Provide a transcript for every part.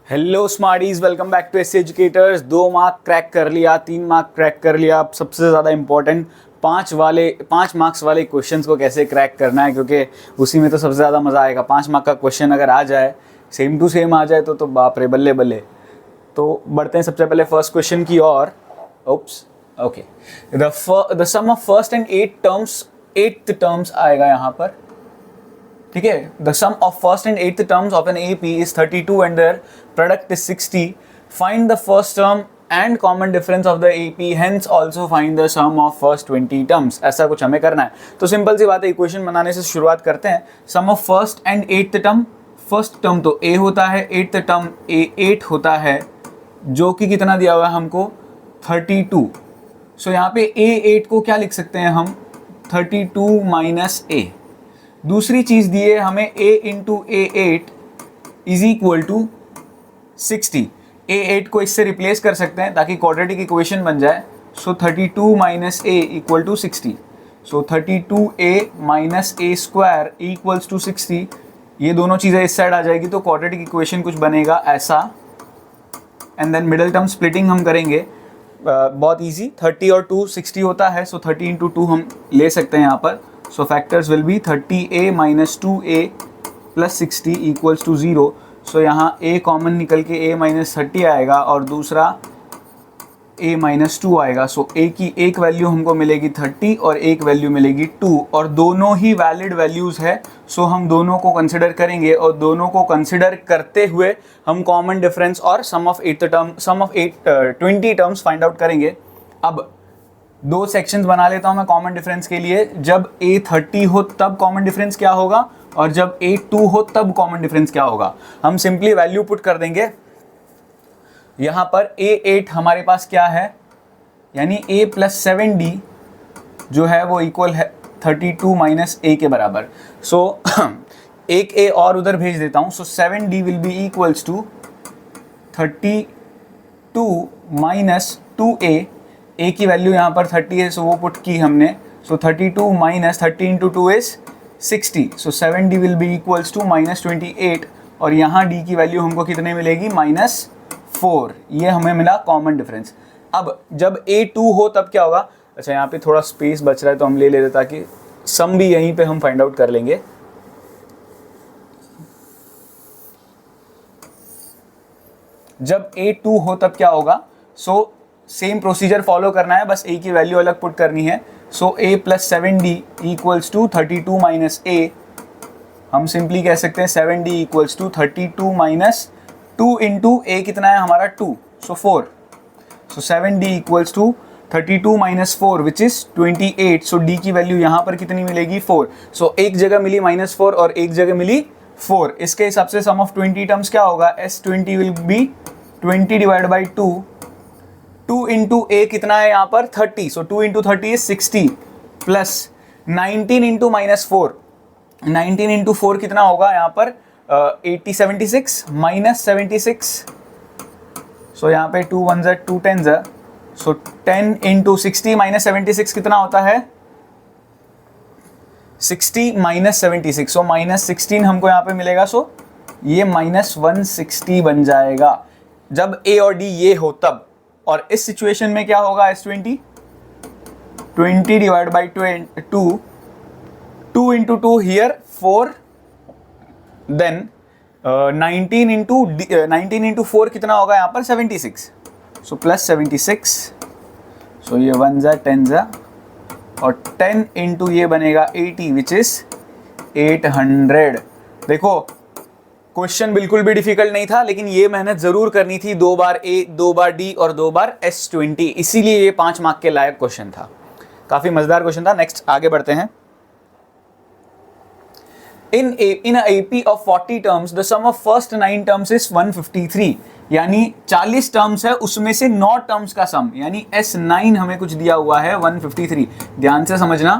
Hello smarties, welcome back to S educators. 2 mark crack कर लिया, 3 mark crack कर लिया। अब सबसे ज़्यादा इंपॉर्टेंट 5 मार्क्स वाले क्वेश्चंस को कैसे क्रैक करना है, क्योंकि उसी में तो सबसे ज़्यादा मज़ा आएगा। 5 मार्क का क्वेश्चन अगर आ जाए, सेम टू सेम आ जाए तो बाप रे, बल्ले बल्ले। तो बढ़ते हैं सबसे पहले फर्स्ट क्वेश्चन की ओर। Oops, okay. The sum of first and eighth terms आएगा यहाँ पर, ठीक है। The sum of first and eighth terms of an AP is 32 and their product is 60. Find the first term and common difference of the AP, hence also find the sum of first 20 terms. ऐसा कुछ हमें करना है। तो simple सी बात है, equation बनाने से शुरुआत करते हैं। Sum of first and eighth term, first term तो ए होता है, एट्थ टर्म ए8 होता है, जो कि कितना दिया हुआ है हमको 32। सो यहाँ पे A8 को क्या लिख सकते हैं हम, 32 माइनस ए। दूसरी चीज़ दी है हमें A into A8 is equal to 60। A8 को इससे रिप्लेस कर सकते हैं ताकि क्वाड्रेटिक इक्वेशन बन जाए। So 32 minus A equal to 60। So 32A minus A square equals to 60। ये दोनों चीज़ें इस साइड आ जाएगी तो क्वाड्रेटिक इक्वेशन कुछ बनेगा ऐसा। And then middle term splitting हम करेंगे, बहुत इजी। 30 और 2 60 होता है, सो 30 इंटू 2 हम ले सकते हैं यहाँ पर। So factors will be 30A minus 2A plus 60 equals to 0। So यहाँ A कॉमन निकल के A माइनस 30 आएगा और दूसरा A माइनस 2 आएगा। सो A की एक वैल्यू हमको मिलेगी 30 और एक वैल्यू मिलेगी 2, और दोनों ही वैलिड वैल्यूज़ है। सो हम दोनों को कंसिडर करेंगे और दोनों को कंसिडर करते हुए हम कॉमन डिफरेंस और सम ऑफ 20 टर्म्स फाइंड आउट करेंगे। अब 2 सेक्शंस बना लेता हूँ मैं कॉमन डिफरेंस के लिए। जब A30 हो तब कॉमन डिफरेंस क्या होगा, और जब A2 हो तब कॉमन डिफरेंस क्या होगा। हम सिंपली वैल्यू पुट कर देंगे। यहाँ पर A8 हमारे पास क्या है, यानी A प्लस 7D जो है वो इक्वल है 32 माइनस A के बराबर। सो एक A और उधर भेज देता हूँ। So 7D will be equals to 32 minus 2A। A की वैल्यू यहाँ पर 30 है, सो वो पुट की हमने। So 32 minus 30 into 2 is 60। So 7D will be equals to minus 28, और यहाँ D की वैल्यू हमको कितने मिलेगी, माइनस 4। ये हमें मिला कॉमन डिफरेंस। अब जब A2 हो तब क्या होगा। अच्छा, यहाँ पे थोड़ा स्पेस बच रहा है तो हम ले लेते ताकि सम भी यहीं पे हम फाइंड आउट कर लेंगे। जब A2 हो तब क्या होगा, सो सेम प्रोसीजर फॉलो करना है, बस A की वैल्यू अलग पुट करनी है। So A plus 7D equals to 32 minus A। हम सिंपली कह सकते हैं 7D equals to 32 minus 2 into A कितना है हमारा 2, so 4। So 7D equals to 32 minus 4 which is 28। So D की वैल्यू यहाँ पर कितनी मिलेगी, 4। सो एक जगह मिली -4 और एक जगह मिली 4। इसके हिसाब से सम ऑफ 20 टर्म्स क्या होगा, S20 will be 20 divide by 2। 2 into A कितना है यहाँ पर 30। सो 2 into 30 is 60 plus 19 into minus 4। 19 into 4 कितना होगा यहाँ पर 76 माइनस 76। सो यहाँ पे 2 1 ज़ा 2 10 ज़ा। सो 10 इंटू 60 माइनस 76 कितना होता है, 60 माइनस 76। सो माइनस 16 हमको यहाँ पे मिलेगा। सो ये माइनस 160 बन जाएगा जब A और D ये हो तब। और इस सिचुएशन में क्या होगा, S20 20 divide by 2 2 into 2 here 4, then 19 into 4 कितना होगा यहाँ पर 76। So plus 76। सो ये 1 ज़ा 10 ज़ा, और 10 इंटू ये बनेगा 80 विच इज 800। देखो क्वेश्चन बिल्कुल भी डिफिकल्ट नहीं था, लेकिन ये मेहनत जरूर करनी थी। 2 बार A, 2 बार D और 2 बार S20, इसीलिए ये 5 मार्क के लायक क्वेश्चन था। काफी मजेदार क्वेश्चन था। नेक्स्ट आगे बढ़ते हैं। In a AP of 40 terms, the sum of first 9 terms is 153. यानी 40 टर्म्स है, उसमें से 9 टर्म्स का सम, यानी S9 हमें कुछ दिया हुआ है 153। ध्यान से समझना।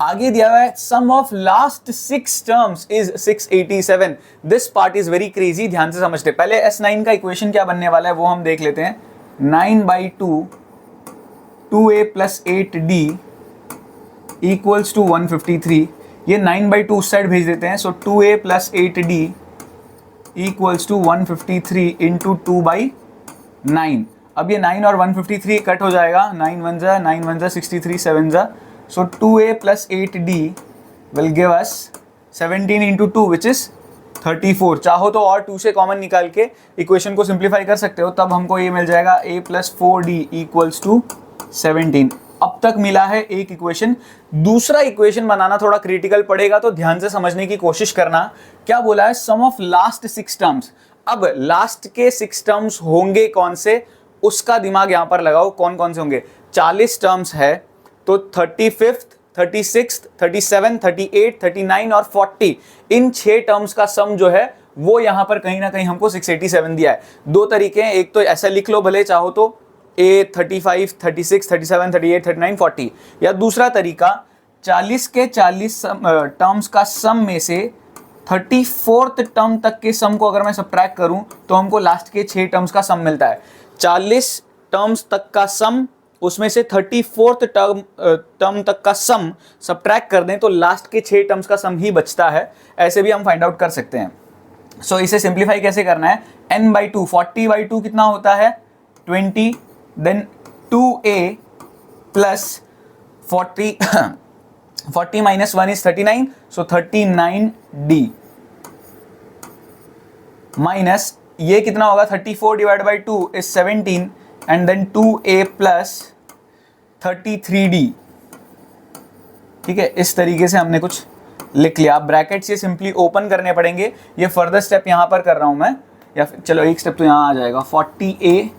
आगे दिया हुआ है sum of last 6 terms is 687। This part is very crazy, ध्यान से समझते। पहले S9 का इक्वेशन क्या बनने वाला है वो हम देख लेते हैं। 9/2 2A plus 8D equals to 153। ये 9/2 उस साइड भेज देते हैं। So 2A plus 8D equals to 153 into 2/9। अब ये 9 और 153 कट हो जाएगा, 9 1 जा 9 1 जा 63 7 जा, सो 2a plus 8d will give us 17 into 2 which is 34। चाहो तो और 2 से कॉमन निकाल के इक्वेशन को सिंप्लीफाई कर सकते हो, तब हमको ये मिल जाएगा a plus 4d equals to 17। अब तक मिला है एक इक्वेशन। दूसरा इक्वेशन बनाना थोड़ा क्रिटिकल पड़ेगा, तो ध्यान से समझने की कोशिश करना। क्या बोला है? Sum of last 6 terms. अब लास्ट के 6 टर्म्स होंगे कौन से, उसका दिमाग यहां पर लगाओ। कौन कौन से होंगे? 40 टर्म्स है तो 35th 36th 37 38 39 और 40, इन 6 टर्म्स का सम जो है वो यहां पर कहीं ना कहीं हमको 687 दिया है। दो तरीके हैं, एक तो ऐसा लिख लो भले चाहो तो a 35 36 37 38 39 40, या दूसरा तरीका 40 के 40 टर्म्स का सम में से 34th टर्म तक के सम को अगर मैं सब्ट्रैक्ट करूं तो हमको लास्ट के 6 टर्म्स का सम मिलता है। 40 टर्म्स तक का सम, उसमें से 34th टर्म तक का सम सब्ट्रैक्ट कर दें तो लास्ट के 6 टर्म्स का सम ही बचता है। ऐसे भी हम फाइंड आउट कर सकते हैं। सो इसे सिंप्लीफाई कैसे करना है? n/2 40/2 कितना होता है? 20, then 2a plus 40 40 minus 1 is 39, so 39d minus ये कितना होगा? 34 divide by 2 is 17 and then 2a plus 33d। ठीक है, इस तरीके से हमने कुछ लिख लिया। ब्रैकेट्स ये सिंपली ओपन करने पड़ेंगे। ये फर्दर स्टेप यहां पर कर रहा हूं मैं, या फिर चलो एक स्टेप तो यहां आ जाएगा। 40a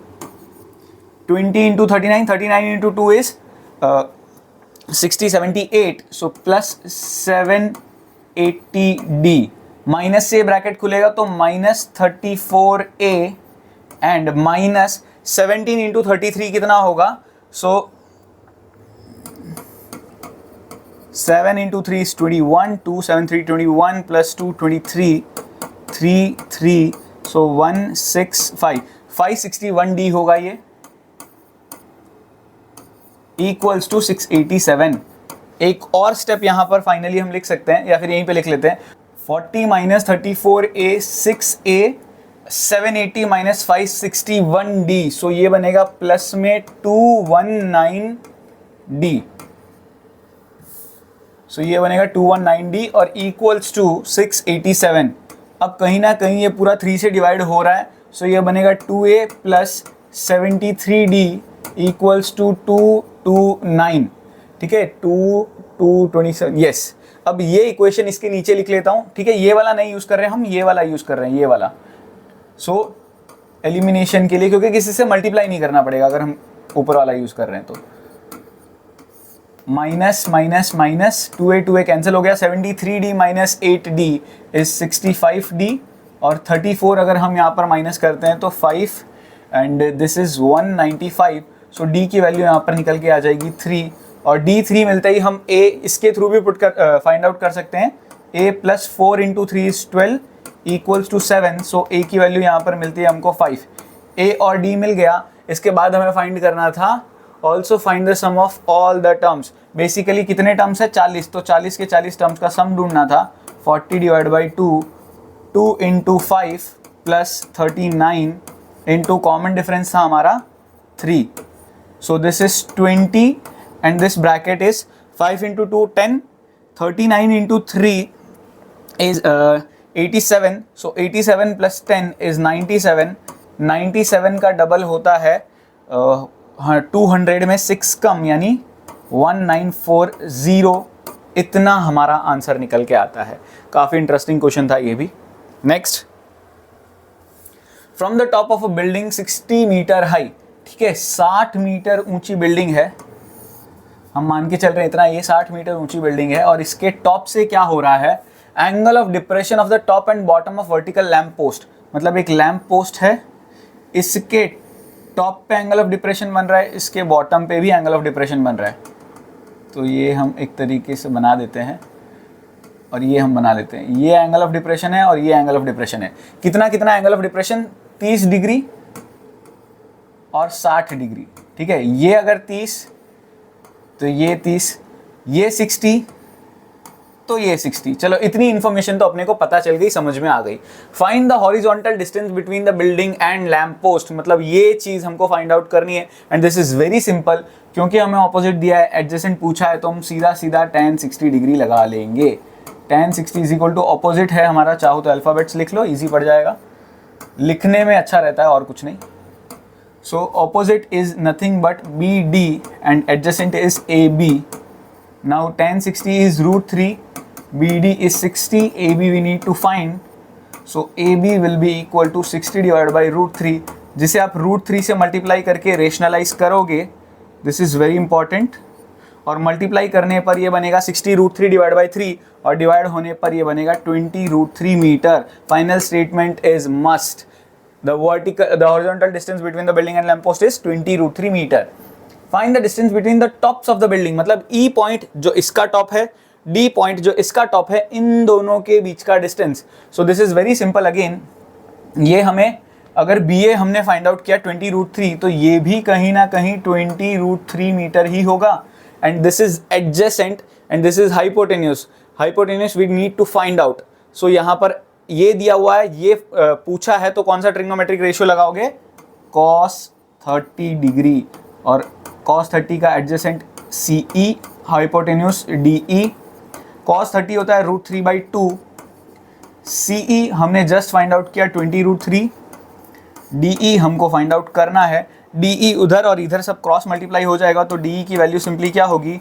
20 into 39, 39 into 2 is 60 78, so plus 780d minus से ब्रैकेट खुलेगा तो minus 34a and minus 17 into 33 कितना होगा? सो 7 into 3 is 21, 2 7 3 21 plus 2 23 3 3, so 165 561d होगा ये, इक्वल्स टू 687। एक और स्टेप यहां पर फाइनली हम लिख सकते हैं, या फिर यहीं पे लिख लेते हैं। 40 minus 34a 6a 780 minus 561d, सो ये बनेगा प्लस में 219d, सो ये बनेगा 219d और इक्वल्स टू 687। अब कहीं ना कहीं ये पूरा 3 से डिवाइड हो रहा है, सो ये बनेगा 2a plus 73d equals to 229। ठीक है, 227, यस। अब ये इक्वेशन इसके नीचे लिख लेता हूं। ठीक है, ये वाला नहीं यूज कर रहे हैं हम, ये वाला यूज कर रहे हैं, ये वाला। सो एलिमिनेशन के लिए, क्योंकि किसी से मल्टीप्लाई नहीं करना पड़ेगा अगर हम ऊपर वाला यूज कर रहे हैं तो। Minus minus minus 2a cancel हो गया, 73d minus 8d is 65d और 34 अगर हम यहाँ पर माइनस करते हैं तो 5 and this is 195, so d की वैल्यू यहाँ पर निकल के आ जाएगी 3, और d3 मिलते ही हम a इसके थ्रू भी पुट कर फाइंड आउट कर सकते हैं। a plus 4 into 3 is 12 equals to 7, so a की वैल्यू यहाँ पर मिलती है हमको 5। a और d मिल गया। इसके बाद हमें फाइंड करना था also find the sum of all the terms. Basically कितने टर्म्स है? 40, तो 40 के 40 टर्म्स का सम ढूंढना था। 40 divide by 2, 2 into 5 plus 39 into common difference था हमारा 3, सो this is 20 and this bracket is 5 into 2 10, 39 into 3 is 87, so 87 plus 10 is 97, 97 का डबल होता है 200 में 6 कम यानी 1940, इतना हमारा आंसर निकल के आता है। काफ़ी इंटरेस्टिंग क्वेश्चन था ये भी। Next, from the top of a building 60 metre high. ठीक है, 60 मीटर ऊंची बिल्डिंग है, हम मान के चल रहे हैं इतना, ये 60 मीटर ऊंची बिल्डिंग है और इसके टॉप से क्या हो रहा है? Angle of depression of the top and bottom of vertical lamp post. मतलब एक लैंप पोस्ट है, इसके टॉप पे एंगल ऑफ डिप्रेशन बन रहा है, इसके बॉटम पे भी एंगल ऑफ डिप्रेशन बन रहा है। तो ये हम एक तरीके से बना देते हैं और ये हम बना लेते हैं। ये एंगल ऑफ डिप्रेशन है और ये एंगल ऑफ डिप्रेशन है। कितना कितना एंगल ऑफ डिप्रेशन? 30 डिग्री और 60 डिग्री। ठीक है, ये अगर 30 तो ये 30, ये 60 तो ये 60। चलो इतनी इन्फॉर्मेशन तो अपने को पता चल गई, समझ में आ गई। Find the horizontal distance between the building and lamp post, मतलब ये चीज हमको फाइंड आउट करनी है। And this is very simple, क्योंकि हमें ऑपोजिट दिया है, एडजेसेंट पूछा है, तो हम सीधा सीधा tan 60 डिग्री लगा लेंगे। tan 60 is equal to opposite है हमारा, चाहो तो अल्फाबेट्स लिख लो, इजी पड़ जाएगा, लिखने में अच्छा रहता है और कुछ नहीं। So opposite is nothing but BD and adjacent is AB. Now tan 60 is √3, BD is 60, AB we need to find. So AB will be equal to 60 divided by √3, जिसे आप √3 से मल्टीप्लाई करके रेशनलाइज करोगे, दिस इज वेरी इंपॉर्टेंट, और multiply करने पर ये बनेगा 60 √3 डिवाइड बाई 3, और डिवाइड होने पर ये बनेगा 20 √3 metre. Final statement is must, the horizontal distance between the building and lamp post is 20 √3 meter. Find the distance between the tops of the building, मतलब E point जो इसका टॉप है, D point जो इसका टॉप है, इन दोनों के बीच का distance. So this is very simple again, ये हमें अगर BA हमने फाइंड आउट किया 20 √3, तो ये भी कहीं ना कहीं 20 √3 मीटर ही होगा। And this is adjacent and this is hypotenuse, hypotenuse we need to find out. So यहाँ पर ये दिया हुआ है, ये पूछा है, तो कौन सा ट्रिग्नोमेट्रिक रेशियो लगाओगे, cos 30 डिग्री, और cos 30 का adjacent CE, hypotenuse DE। cos 30 होता है √3/2, CE हमने जस्ट फाइंड आउट किया 20 √3, DE हमको फाइंड आउट करना है। DE उधर और इधर सब क्रॉस मल्टीप्लाई हो जाएगा, तो DE की वैल्यू सिंपली क्या होगी,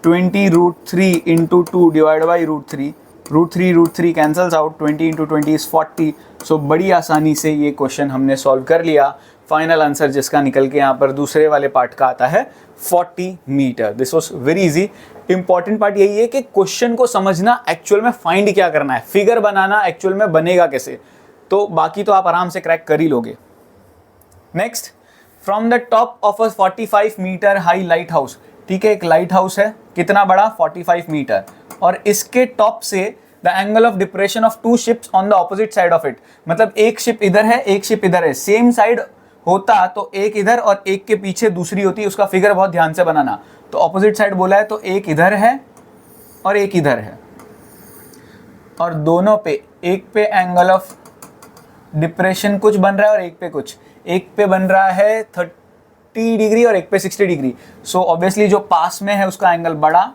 20 √3 into 2 divide by √3, √3 cancels out, 20 into 20 is 40। सो बड़ी आसानी से ये क्वेश्चन हमने सॉल्व कर लिया। फाइनल आंसर जिसका निकल के यहाँ पर दूसरे वाले पार्ट का आता है 40 metre. This was very easy. Important part यही है कि क्वेश्चन को समझना, एक्चुअल में फाइंड क्या करना है, फिगर बनाना एक्चुअल में बनेगा कैसे, तो बाकी तो आप आराम से क्रैक कर ही लोगे। Next, from the top of a 45 metre high lighthouse, ठीक है, एक लाइट हाउस है, कितना बड़ा, 45 मीटर, और इसके टॉप से the angle of depression of 2 ships on the opposite side of it, मतलब एक शिप इधर है, एक शिप इधर है, सेम साइड होता तो एक इधर और एक के पीछे दूसरी होती, उसका फिगर बहुत ध्यान से बनाना। तो ऑपोजिट साइड बोला है, तो एक इधर है और एक इधर है, और दोनों पे, एक पे एंगल ऑफ डिप्रेशन कुछ बन रहा है और एक पे कुछ, एक पे बन रहा है 30 डिग्री और एक पे 60 डिग्री। सो ऑब्वियसली जो पास में है उसका एंगल बड़ा,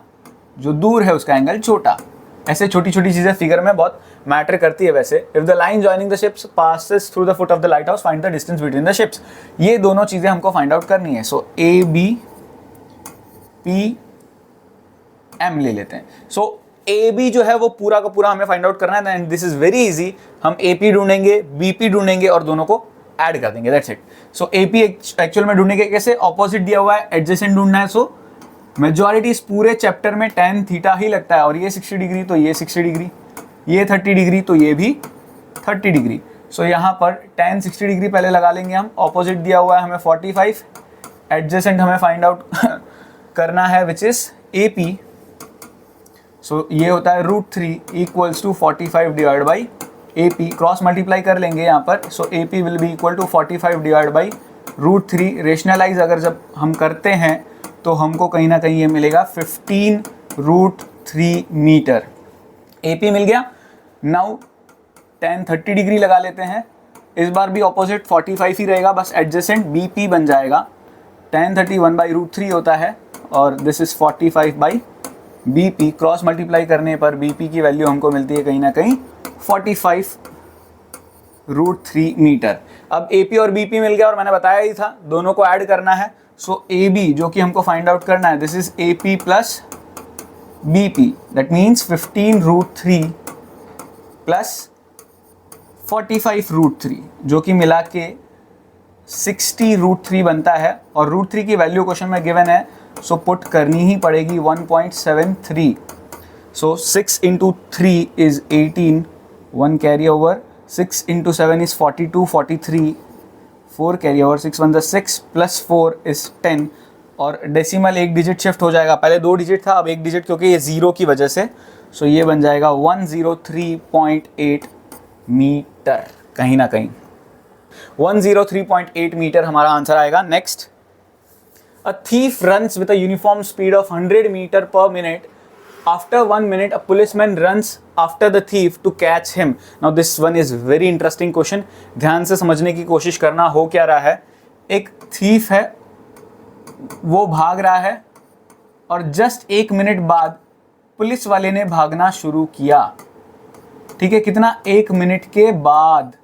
जो दूर है उसका एंगल छोटा। ऐसे छोटी छोटी चीजें फिगर में बहुत मैटर करती है। वैसे if the line joining the ships passes through the foot of the light house, find the distance between the ships. ये दोनों चीजें हमको फाइंड आउट करनी है। सो AB PM ले लेते हैं। सो AB जो है वो पूरा का पूरा हमें फाइंड आउट करना है, and this is very easy. हम AP ढूंढेंगे, BP ढूंढेंगे और दोनों को ऐड कर देंगे, that's it. So AP actual में ढूंढेंगे कैसे, ऑपोजिट दिया हुआ है, एडजेसेंट ढूंढना है। सो मेजॉरिटी इस पूरे चैप्टर में tan थीटा ही लगता है, और ये 60 डिग्री तो ये 60 डिग्री, ये 30 डिग्री तो ये भी 30 डिग्री। सो यहाँ पर tan 60 डिग्री पहले लगा लेंगे हम। ऑपोजिट दिया हुआ है हमें 45, एडजेसेंट हमें फाइंड आउट करना है विच इज AP। सो ये होता है √3 equals to 45 divide by AP, cross multiply कर लेंगे यहाँ पर। So AP will be equal to 45 divide by √3। Rationalise अगर जब हम करते हैं तो हमको कहीं ना कहीं ये मिलेगा 15 √3 मीटर। AP मिल गया। नाउ tan 30 डिग्री लगा लेते हैं। इस बार भी ऑपोजिट 45 ही रहेगा, बस एडजेसेंट BP बन जाएगा। tan 30 1/√3 होता है, और this is 45 by BP। Cross multiply करने पर BP की वैल्यू हमको मिलती है कहीं ना कहीं 45 √3 मीटर। अब AP और BP मिल गया, और मैंने बताया ही था दोनों को ऐड करना है। सो AB जो कि हमको फाइंड आउट करना है, this is AP plus BP, that means 15 √3 plus 45 √3, जो कि मिला के 60 √3 बनता है। और √3 की वैल्यू क्वेश्चन में गिवन है, सो पुट करनी ही पड़ेगी 1.73। सो 6 into 3 is 18, 1 carry over, 6 into 7 is 42, 43, 4 carry over, 6 1 6 plus 4 is 10, और डेसिमल एक डिजिट शिफ्ट हो जाएगा। पहले 2 डिजिट था, अब 1 डिजिट, क्योंकि ये 0 की वजह से। सो ये बन जाएगा 103.8 मीटर, कहीं ना कहीं 103.8 मीटर हमारा आंसर आएगा। Next, a thief runs with a uniform speed of 100 metre per minute After 1 minute, a policeman runs after the thief to catch him. Now this one is very interesting question. ध्यान से समझने की कोशिश करना। हो क्या रहा है, एक thief है, वो भाग रहा है और जस्ट 1 मिनट बाद पुलिस वाले ने भागना शुरू किया। ठीक है, कितना, 1 मिनट के बाद।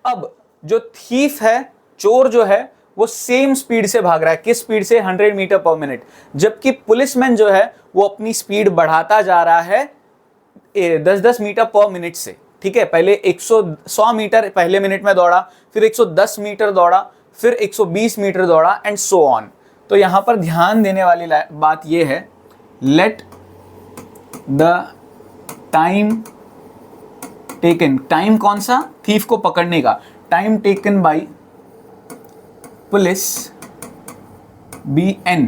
अब जो थीफ है, चोर जो है, वो सेम स्पीड से भाग रहा है। किस स्पीड से? 100 मीटर पर मिनट। जबकि पुलिसमैन जो है वो अपनी स्पीड बढ़ाता जा रहा है 10-10 मीटर पर मिनट से। ठीक है, पहले 100 मीटर पहले मिनट में दौड़ा, फिर 110 मीटर दौड़ा, फिर 120 मीटर दौड़ा एंड सो ऑन। तो यहां पर ध्यान देने वाली बात यह है, let the time taken, time कौन सा? थीफ को पकड़ने का। Time taken by police be n.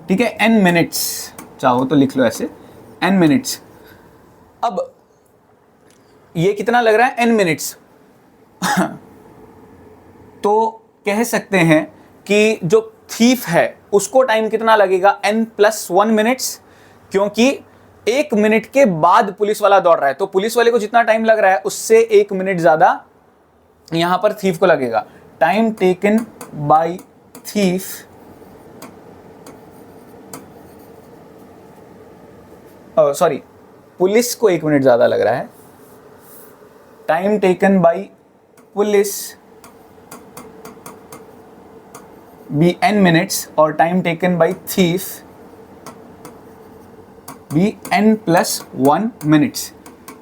ठीक है, n मिनट्स, चाहो तो लिख लो ऐसे, n मिनट्स। अब ये कितना लग रहा है? n minutes. तो कह सकते हैं कि जो थीफ है उसको टाइम कितना लगेगा? n+1 मिनट्स, क्योंकि 1 मिनट के बाद पुलिस वाला दौड़ रहा है। तो पुलिस वाले को जितना टाइम लग रहा है उससे 1 मिनट ज्यादा यहां पर थीफ को लगेगा। Time taken by thief sorry, police को 1 मिनट ज्यादा लग रहा है। Time taken by police be n minutes और time taken by thief be n+1 minutes.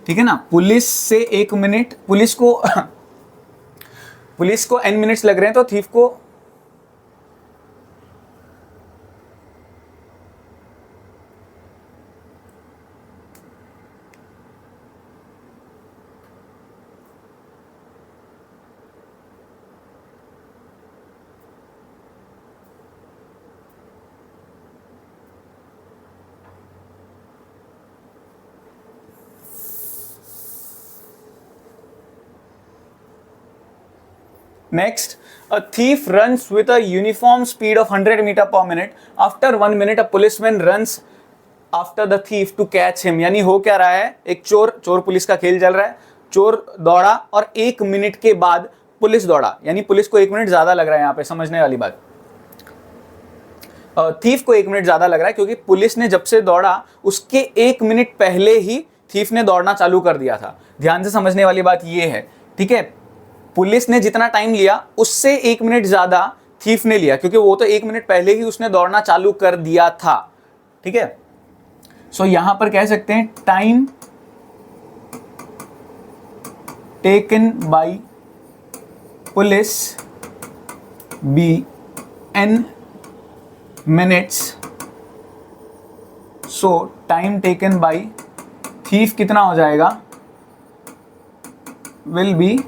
ठीक है ना, पुलिस से 1 मिनट, पुलिस को n मिनट्स लग रहे हैं, तो थीफ को Next, a thief runs with a uniform speed of 100 meter per minute. After 1 minute, a policeman runs after the thief to catch him. यानी हो क्या रहा है, एक चोर पुलिस का खेल चल रहा है। चोर दौड़ा और 1 मिनट के बाद पुलिस दौड़ा, यानी पुलिस को 1 मिनट ज्यादा लग रहा है। यहाँ पे समझने वाली बात, थीफ को 1 मिनट ज्यादा लग रहा है क्योंकि पुलिस ने जब से दौड़ा उसके 1 मिनट पहले ही थीफ ने दौड़ना चालू कर दिया था। ध्यान से समझने वाली बात ये है। ठीक है, पुलिस ने जितना टाइम लिया उससे 1 मिनट ज्यादा थीफ ने लिया, क्योंकि वो तो 1 मिनट पहले ही उसने दौड़ना चालू कर दिया था। ठीक है, सो यहां पर कह सकते हैं time taken by police be n minutes, so time taken by thief कितना हो जाएगा? Will be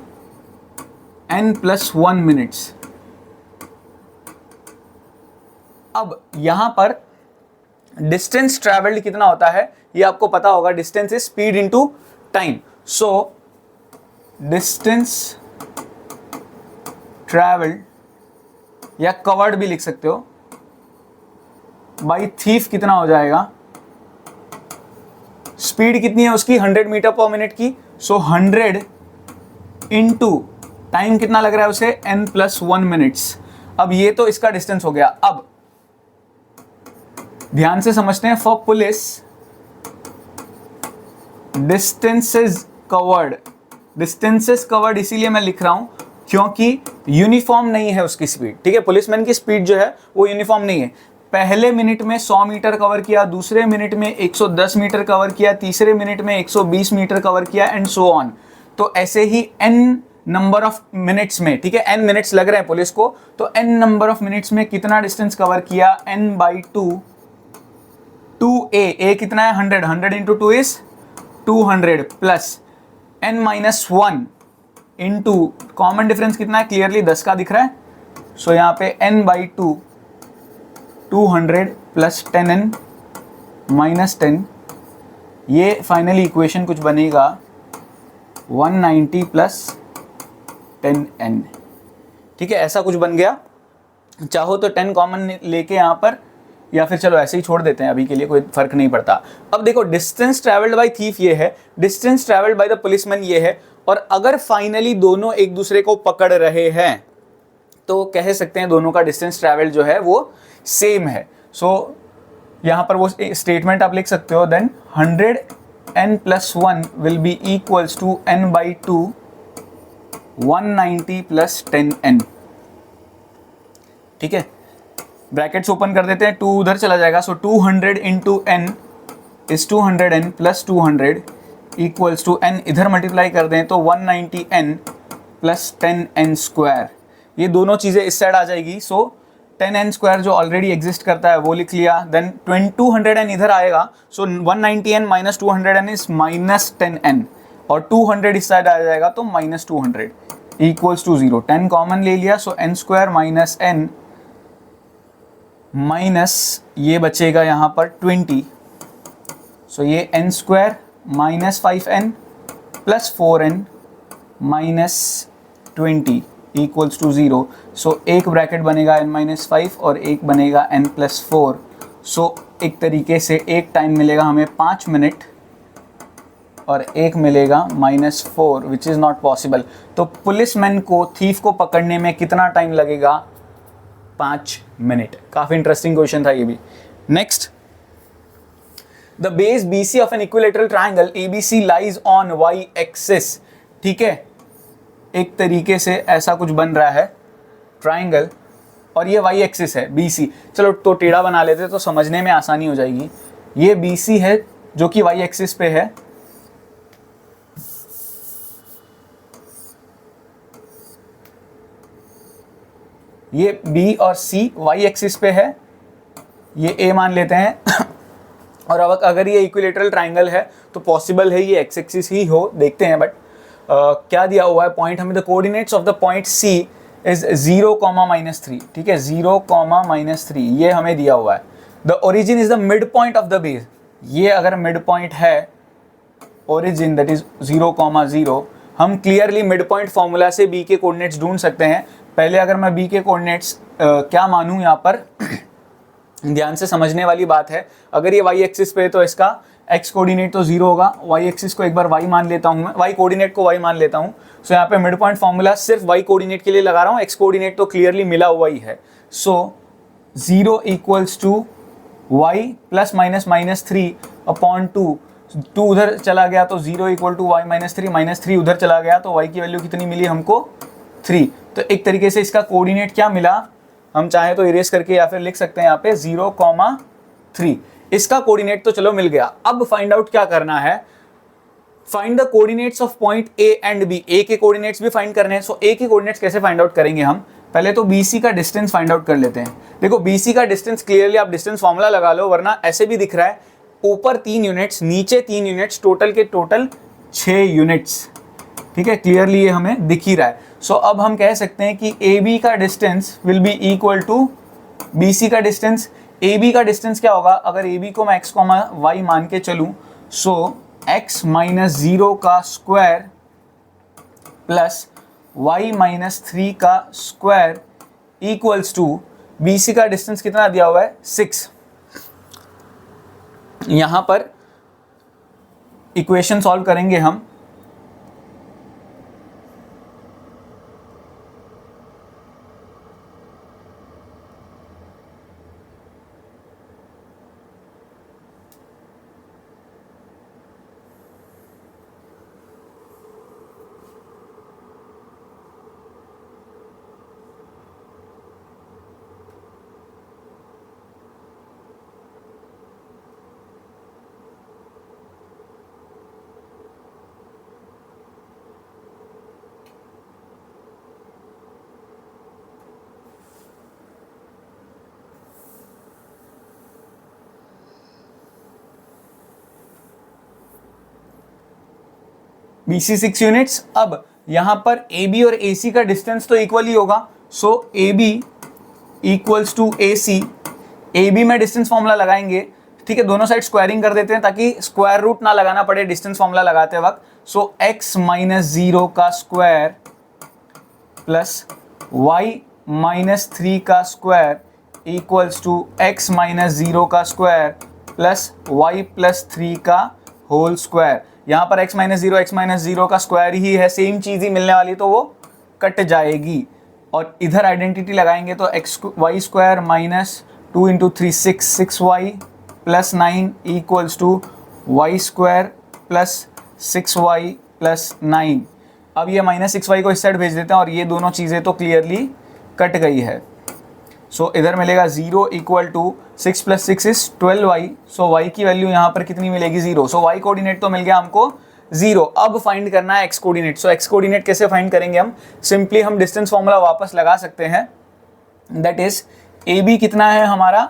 n+1 minutes. अब यहां पर डिस्टेंस ट्रैवल्ड कितना होता है ये आपको पता होगा। Distance is speed into time. So distance travelled या कवर्ड भी लिख सकते हो बाय थीफ कितना हो जाएगा? स्पीड कितनी है उसकी? 100 मीटर पर मिनट की। सो 100 इंटू टाइम कितना लग रहा है उसे? n+1 minutes. अब ये तो इसका डिस्टेंस हो गया। अब ध्यान से समझते हैं। फॉर पुलिस डिस्टेंसेस कवर्ड इसीलिए मैं लिख रहा हूं क्योंकि यूनिफॉर्म नहीं है उसकी स्पीड। ठीक है, पुलिसमैन की स्पीड जो है वो यूनिफॉर्म नहीं है। पहले मिनट में 100 मीटर कवर किया, दूसरे मिनट में 110 मीटर कवर किया, तीसरे मिनट में 120 मीटर कवर किया एंड सो ऑन। तो ऐसे ही n नंबर ऑफ मिनट्स में, ठीक है, n मिनट्स लग रहे हैं पुलिस को, तो n नंबर ऑफ मिनट्स में कितना डिस्टेंस कवर किया? n/2, 2a कितना है? 100, 100 into 2 is 200 plus n-1 into common difference कितना है? क्लियरली 10 का दिख रहा है। सो यहाँ पे n/2 200 प्लस 10n माइनस 10, ये फाइनली इक्वेशन कुछ बनेगा 190 प्लस 10n। ठीक है, ऐसा कुछ बन गया। चाहो तो 10 कॉमन लेके यहाँ पर या फिर चलो ऐसे ही छोड़ देते हैं, अभी के लिए कोई फर्क नहीं पड़ता। अब देखो डिस्टेंस ट्रैवल्ड बाय थीफ ये है, distance travelled by the policeman ये है, और अगर फाइनली दोनों एक दूसरे को पकड़ रहे हैं तो कह सकते हैं दोनों का डिस्टेंस ट्रैवल्ड जो है वो सेम है। सो यहाँ पर वो स्टेटमेंट आप लिख सकते हो, then 100n+1 will be equals to n/2 190 + 10n। ठीक है, ब्रैकेट्स ओपन कर देते हैं, 2 उधर चला जाएगा, so 200 × n is 200n + 200 equals to n इधर मल्टीप्लाई कर दें तो 190n + 10n²। ये दोनों चीज़ें इस साइड आ जाएगी, सो 10n² जो ऑलरेडी एग्जिस्ट करता है वो लिख लिया, देन 200n इधर आएगा, सो 190n - 200n इज -10n, और 200 इस साइड आ जाएगा तो -200 इक्वल्स टू 0। 10 कॉमन ले लिया, सो n² - n माइनस ये बचेगा यहाँ पर 20, सो ये n² - 5n + 4n - 20 equals to 0। सो एक ब्रैकेट बनेगा n-5 और एक बनेगा n+4। सो एक तरीके से एक टाइम मिलेगा हमें 5 मिनट और एक मिलेगा -4, विच इज़ नॉट पॉसिबल। तो पुलिसमैन को, थीफ को पकड़ने में कितना टाइम लगेगा? 5 मिनट। काफ़ी इंटरेस्टिंग क्वेश्चन था ये भी। Next, the base BC of an equilateral triangle ABC lies on y axis. ठीक है, एक तरीके से ऐसा कुछ बन रहा है ट्राइंगल और ये y एक्सिस है BC। चलो तो टेढ़ा बना लेते तो समझने में आसानी हो जाएगी। ये BC है जो कि y एक्सिस पे है, ये B और C y एक्सिस पे है, ये A मान लेते हैं और अब अगर ये इक्विलेटरल ट्राइंगल है तो पॉसिबल है ये x एक्सिस ही हो, देखते हैं। बट क्या दिया हुआ है पॉइंट हमें, the coordinates of the point C is 0, -3। ठीक है, 0, -3 ये हमें दिया हुआ है। The origin is the mid point of the base, ये अगर मिड पॉइंट है ओरिजिन दैट इज 0, 0, हम क्लियरली मिड पॉइंट फॉर्मूला से B के कोऑर्डिनेट्स ढूंढ सकते हैं। पहले अगर मैं B के कोऑर्डिनेट्स क्या मानूं, यहाँ पर ध्यान से समझने वाली बात है। अगर ये y एक्सिस पे है तो इसका x कोऑर्डिनेट तो 0 होगा, y एक्सिस को एक बार y मान लेता हूँ मैं, y कोऑर्डिनेट को y मान लेता हूँ। सो यहाँ पे मिड पॉइंट फॉर्मूला सिर्फ y कोऑर्डिनेट के लिए लगा रहा हूँ, x कोऑर्डिनेट तो क्लियरली मिला हुआ ही है। सो 0 इक्वल्स टू y ± -3/2, 2 उधर चला गया तो 0 इक्वल टू y - 3 उधर चला गया तो y की वैल्यू कितनी मिली हमको? 3। तो एक तरीके से इसका कोऑर्डिनेट क्या मिला, हम चाहे तो इरेज करके या फिर लिख सकते हैं यहाँ पे 0, 3। इसका कोऑर्डिनेट तो चलो मिल गया। अब फाइंड आउट क्या करना है, find the coordinates of point A and B। A के कोऑर्डिनेट्स भी फाइंड करने हैं। सो A के कोऑर्डिनेट्स कैसे फाइंड आउट करेंगे हम? पहले तो BC का डिस्टेंस फाइंड आउट कर लेते हैं। देखो BC का डिस्टेंस क्लियरली आप डिस्टेंस फॉर्मूला लगा लो, वरना ऐसे भी दिख रहा है, ऊपर 3 यूनिट्स नीचे 3 यूनिट्स, टोटल के टोटल 6 यूनिट्स। ठीक है, क्लियरली ये हमें दिख ही रहा है। सो अब हम कह सकते हैं कि AB का distance will be equal to BC का डिस्टेंस। AB का डिस्टेंस क्या होगा, अगर AB को मैं x, y मान के चलूँ, सो x - 0 का स्क्वायर प्लस y - 3 का स्क्वायर इक्वल्स टू BC का डिस्टेंस कितना दिया हुआ है? 6। यहाँ पर इक्वेशन सॉल्व करेंगे हम। BC 6 units. अब यहाँ पर AB और AC का डिस्टेंस तो इक्वल ही होगा, so AB equals to AC। AB में डिस्टेंस फॉर्मूला लगाएंगे, ठीक है, दोनों साइड स्क्वायरिंग कर देते हैं ताकि स्क्वायर रूट ना लगाना पड़े डिस्टेंस फॉर्मूला लगाते वक्त। सो x - 0 का स्क्वायर प्लस y - 3 का square equals to x minus 0 का स्क्वायर प्लस y प्लस 3 का होल स्क्वायर। यहाँ पर x माइनस 0 का स्क्वायर ही है, सेम चीज़ ही मिलने वाली, तो वो कट जाएगी। और इधर आइडेंटिटी लगाएंगे तो y square minus 2 into 3 6y plus 9 equals to y square plus 6y plus 9। अब ये माइनस 6y को इस साइड भेज देते हैं और ये दोनों चीज़ें तो क्लियरली कट गई है। सो इधर मिलेगा 0 equal to 6 plus 6 is 12y। So y की वैल्यू यहाँ पर कितनी मिलेगी 0। सो y कोऑर्डिनेट तो मिल गया हमको 0। अब फाइंड करना है x कोऑर्डिनेट। सो x कोऑर्डिनेट कैसे फाइंड करेंगे हम? सिंपली हम डिस्टेंस फॉर्मूला वापस लगा सकते हैं, दैट इज AB कितना है हमारा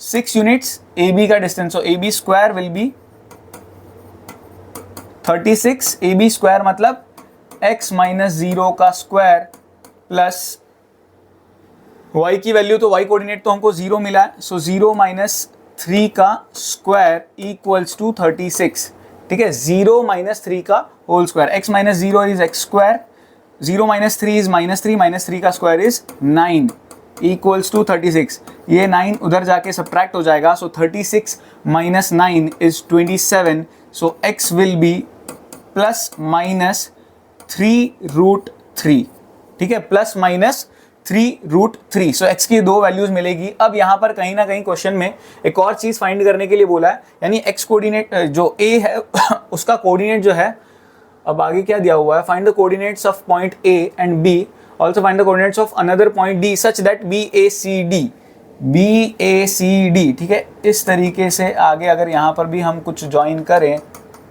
6 यूनिट्स AB का distance. So AB square will be 36। AB square मतलब x माइनस 0 का स्क्वायर प्लस y की वैल्यू, तो y कोऑर्डिनेट तो हमको 0 मिला है। सो 0 माइनस 3 का स्क्वायर इक्वल्स टू 36। ठीक है, 0 माइनस 3 का whole square. x minus 0 is x square, 0 minus 3 is -3, -3 का स्क्वायर इज 9 इक्वल्स टू 36। ये 9 उधर जाके सब्ट्रैक्ट हो जाएगा। सो 36 minus 9 is 27। So x will be plus minus 3√3। ठीक है, प्लस माइनस 3√3। सो x की दो वैल्यूज मिलेगी। अब यहाँ पर कहीं ना कहीं क्वेश्चन में एक और चीज़ फाइंड करने के लिए बोला है, यानी x कोऑर्डिनेट जो a है उसका कोऑर्डिनेट जो है, अब आगे क्या दिया हुआ है, find the coordinates of point a and b, also find the coordinates of another point d such that BACD। ठीक है, इस तरीके से आगे अगर यहाँ पर भी हम कुछ ज्वाइन करें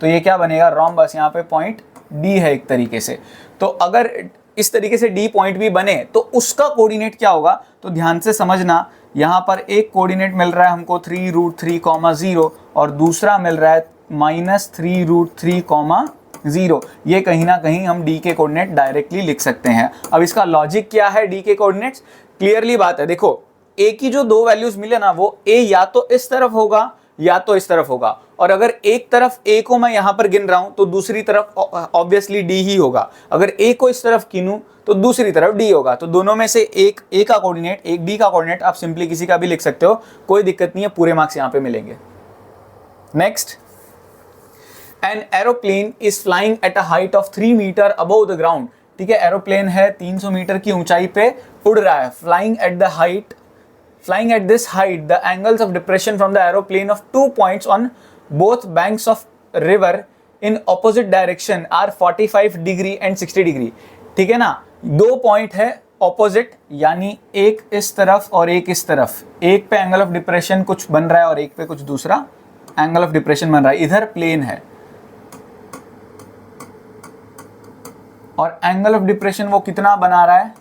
तो ये क्या बनेगा, रोम्बस। यहाँ पे पॉइंट D है एक तरीके से। तो अगर इस तरीके से D पॉइंट भी बने तो उसका कोऑर्डिनेट क्या होगा, तो ध्यान से समझना। यहाँ पर एक कोऑर्डिनेट मिल रहा है हमको 3√3,0 और दूसरा मिल रहा है -3√3,0। ये कहीं ना कहीं हम D के कोऑर्डिनेट डायरेक्टली लिख सकते हैं। अब इसका लॉजिक क्या है D के कोऑर्डिनेट्स? क्लियरली बात है, देखो A की जो दो वैल्यूज मिले ना, वो A या तो इस तरफ होगा या तो इस तरफ होगा। और अगर एक तरफ A को मैं यहाँ पर गिन रहा हूं तो दूसरी तरफ ऑब्वियसली D ही होगा। अगर A को इस तरफ गिनूं तो दूसरी तरफ D होगा। तो दोनों में से एक A का कोऑर्डिनेट, एक D का कोऑर्डिनेट, आप सिंपली किसी का भी लिख सकते हो, कोई दिक्कत नहीं है, पूरे मार्क्स यहाँ पे मिलेंगे। Next, an aeroplane is flying at a height of 3 metre above the ground. ठीक है, एरोप्लेन है 300 मीटर की ऊंचाई पे उड़ रहा है। Flying at this height, the angles of depression from the aeroplane of 2 points on both banks of river in opposite direction are 45 degree and 60 degree. ठीक है ना, दो पॉइंट है ऑपोजिट, यानी एक इस तरफ और एक इस तरफ। एक पे एंगल ऑफ डिप्रेशन कुछ बन रहा है और एक पे कुछ दूसरा एंगल ऑफ डिप्रेशन बन रहा है। इधर प्लेन है और एंगल ऑफ डिप्रेशन वो कितना बना रहा है,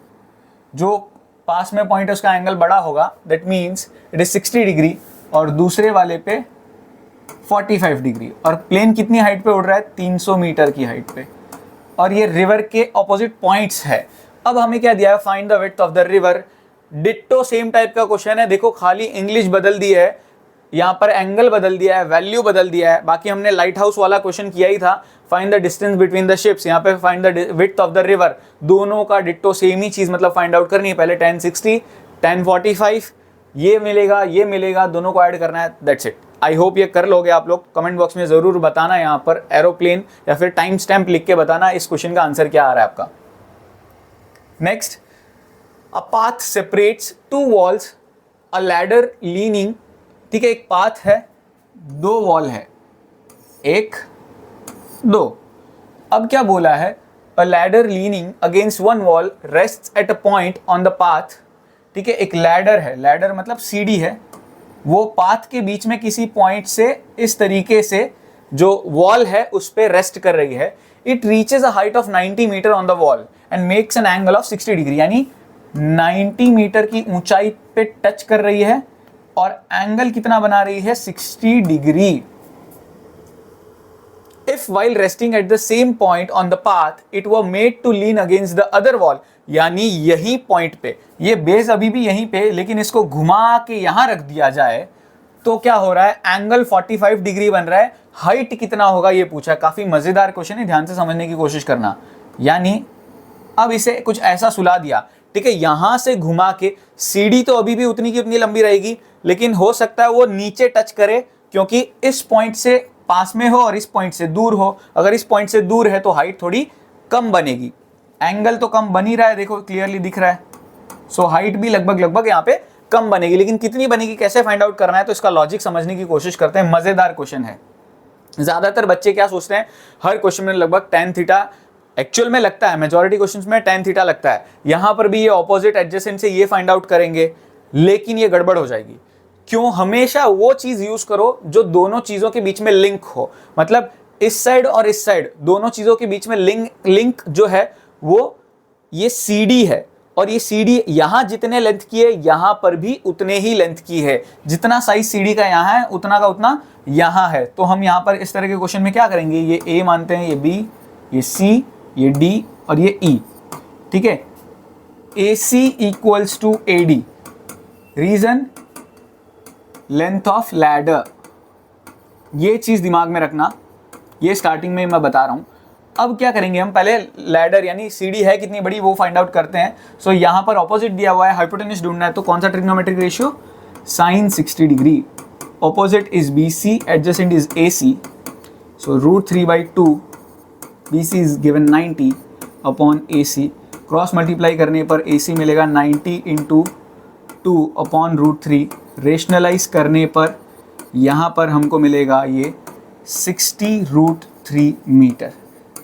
जो पास में पॉइंट है उसका एंगल बड़ा होगा, that means it is 60 degree, और दूसरे वाले पे 45 डिग्री। और प्लेन कितनी हाइट पे उड़ रहा है, 300 मीटर की हाइट पे, और ये रिवर के ऑपोजिट पॉइंट्स है। अब हमें क्या दिया है, find the width of the river. Ditto same type का क्वेश्चन है, देखो खाली इंग्लिश बदल दी है, यहाँ पर एंगल बदल दिया है, वैल्यू बदल दिया है। बाकी हमने लाइट हाउस वाला क्वेश्चन किया ही था, find the distance between the ships, यहाँ पे find the width of the river. दोनों का डिट्टो सेम ही चीज मतलब फाइंड आउट करनी है। पहले 1060 1045 ये मिलेगा, दोनों को ऐड करना है, दैट्स इट। आई होप ये कर लोगे आप लोग। कमेंट बॉक्स में जरूर बताना यहाँ पर एरोप्लेन या फिर टाइम स्टैम्प लिख के बताना इस क्वेश्चन का आंसर क्या आ रहा है आपका। Next, a path separates 2 walls, a ladder leaning. ठीक है, एक पाथ है, 2 वॉल है, 1 2। अब क्या बोला है, a ladder leaning against 1 wall rests at a point on the path. ठीक है, एक लैडर है, लैडर मतलब सीढ़ी है, वो पाथ के बीच में किसी पॉइंट से इस तरीके से जो वॉल है उस पे रेस्ट कर रही है। It reaches a height of 90 metre on the wall and makes an angle of 60 degree, यानी 90 मीटर की ऊंचाई पे टच कर रही है और एंगल कितना बना रही है, 60 degree. If while resting at the same point on the path, it were made to lean against the other wall, यानी यही पॉइंट पे, ये बेस अभी भी यहीं पे, लेकिन इसको घुमा के यहां रख दिया जाए तो क्या हो रहा है, एंगल 45 डिग्री बन रहा है। हाइट कितना होगा ये पूछा है, काफी मजेदार क्वेश्चन है, ध्यान से समझने की कोशिश करना। यानी अब इसे कुछ ऐसा सुला दिया, ठीक है, यहां से घुमा के सीढ़ी तो अभी भी उतनी की उतनी लंबी रहेगी, लेकिन हो सकता है वो नीचे टच करे, क्योंकि इस पॉइंट से पास में हो और इस पॉइंट से दूर हो। अगर इस पॉइंट से दूर है तो हाइट थोड़ी कम बनेगी, एंगल तो कम बन ही रहा है, देखो क्लियरली दिख रहा है। सो हाइट भी लगभग लगभग यहाँ पे कम बनेगी, लेकिन कितनी बनेगी कैसे फाइंड आउट करना है, तो इसका लॉजिक समझने की कोशिश करते हैं। मजेदार क्वेश्चन है। ज्यादातर बच्चे क्या सोचते हैं, हर क्वेश्चन में लगभग tan थीटा एक्चुअल में लगता है, मेजॉरिटी क्वेश्चंस में tan थीटा लगता है। यहां पर भी ये ऑपोजिट एडजेसेंट से ये फाइंड आउट करेंगे, लेकिन ये गड़बड़ हो जाएगी। क्यों? हमेशा वो चीज यूज करो जो दोनों चीजों के बीच में लिंक हो, मतलब इस साइड और इस साइड दोनों चीजों के बीच में लिंक जो है वो ये CD है, और ये CD यहां जितने लेंथ की है यहां पर भी उतने ही लेंथ की है। जितना साइज CD का यहां है उतना का उतना यहां है। तो हम यहां पर इस तरह के क्वेश्चन में क्या करेंगे, ये A मानते हैं, ये B, ये C, ये D और ये E, ठीक है। AC equals to AD, reason length of ladder, ये चीज दिमाग में रखना, ये स्टार्टिंग में मैं बता रहा हूं। अब क्या करेंगे हम, पहले लैडर यानी CD है कितनी बड़ी वो फाइंड आउट करते हैं। सो यहां पर ऑपोजिट दिया हुआ है, हाइपोटेन्यूज ढूंढना है, तो कौन सा trigonometric ratio, sin 60 degree. Opposite is BC, adjacent is AC, so √3/2, BC is given 90 upon AC, cross multiply करने पर AC मिलेगा 90 इंटू 2 अपॉन √3, रेशनलाइज करने पर यहाँ पर हमको मिलेगा ये 60√3 मीटर।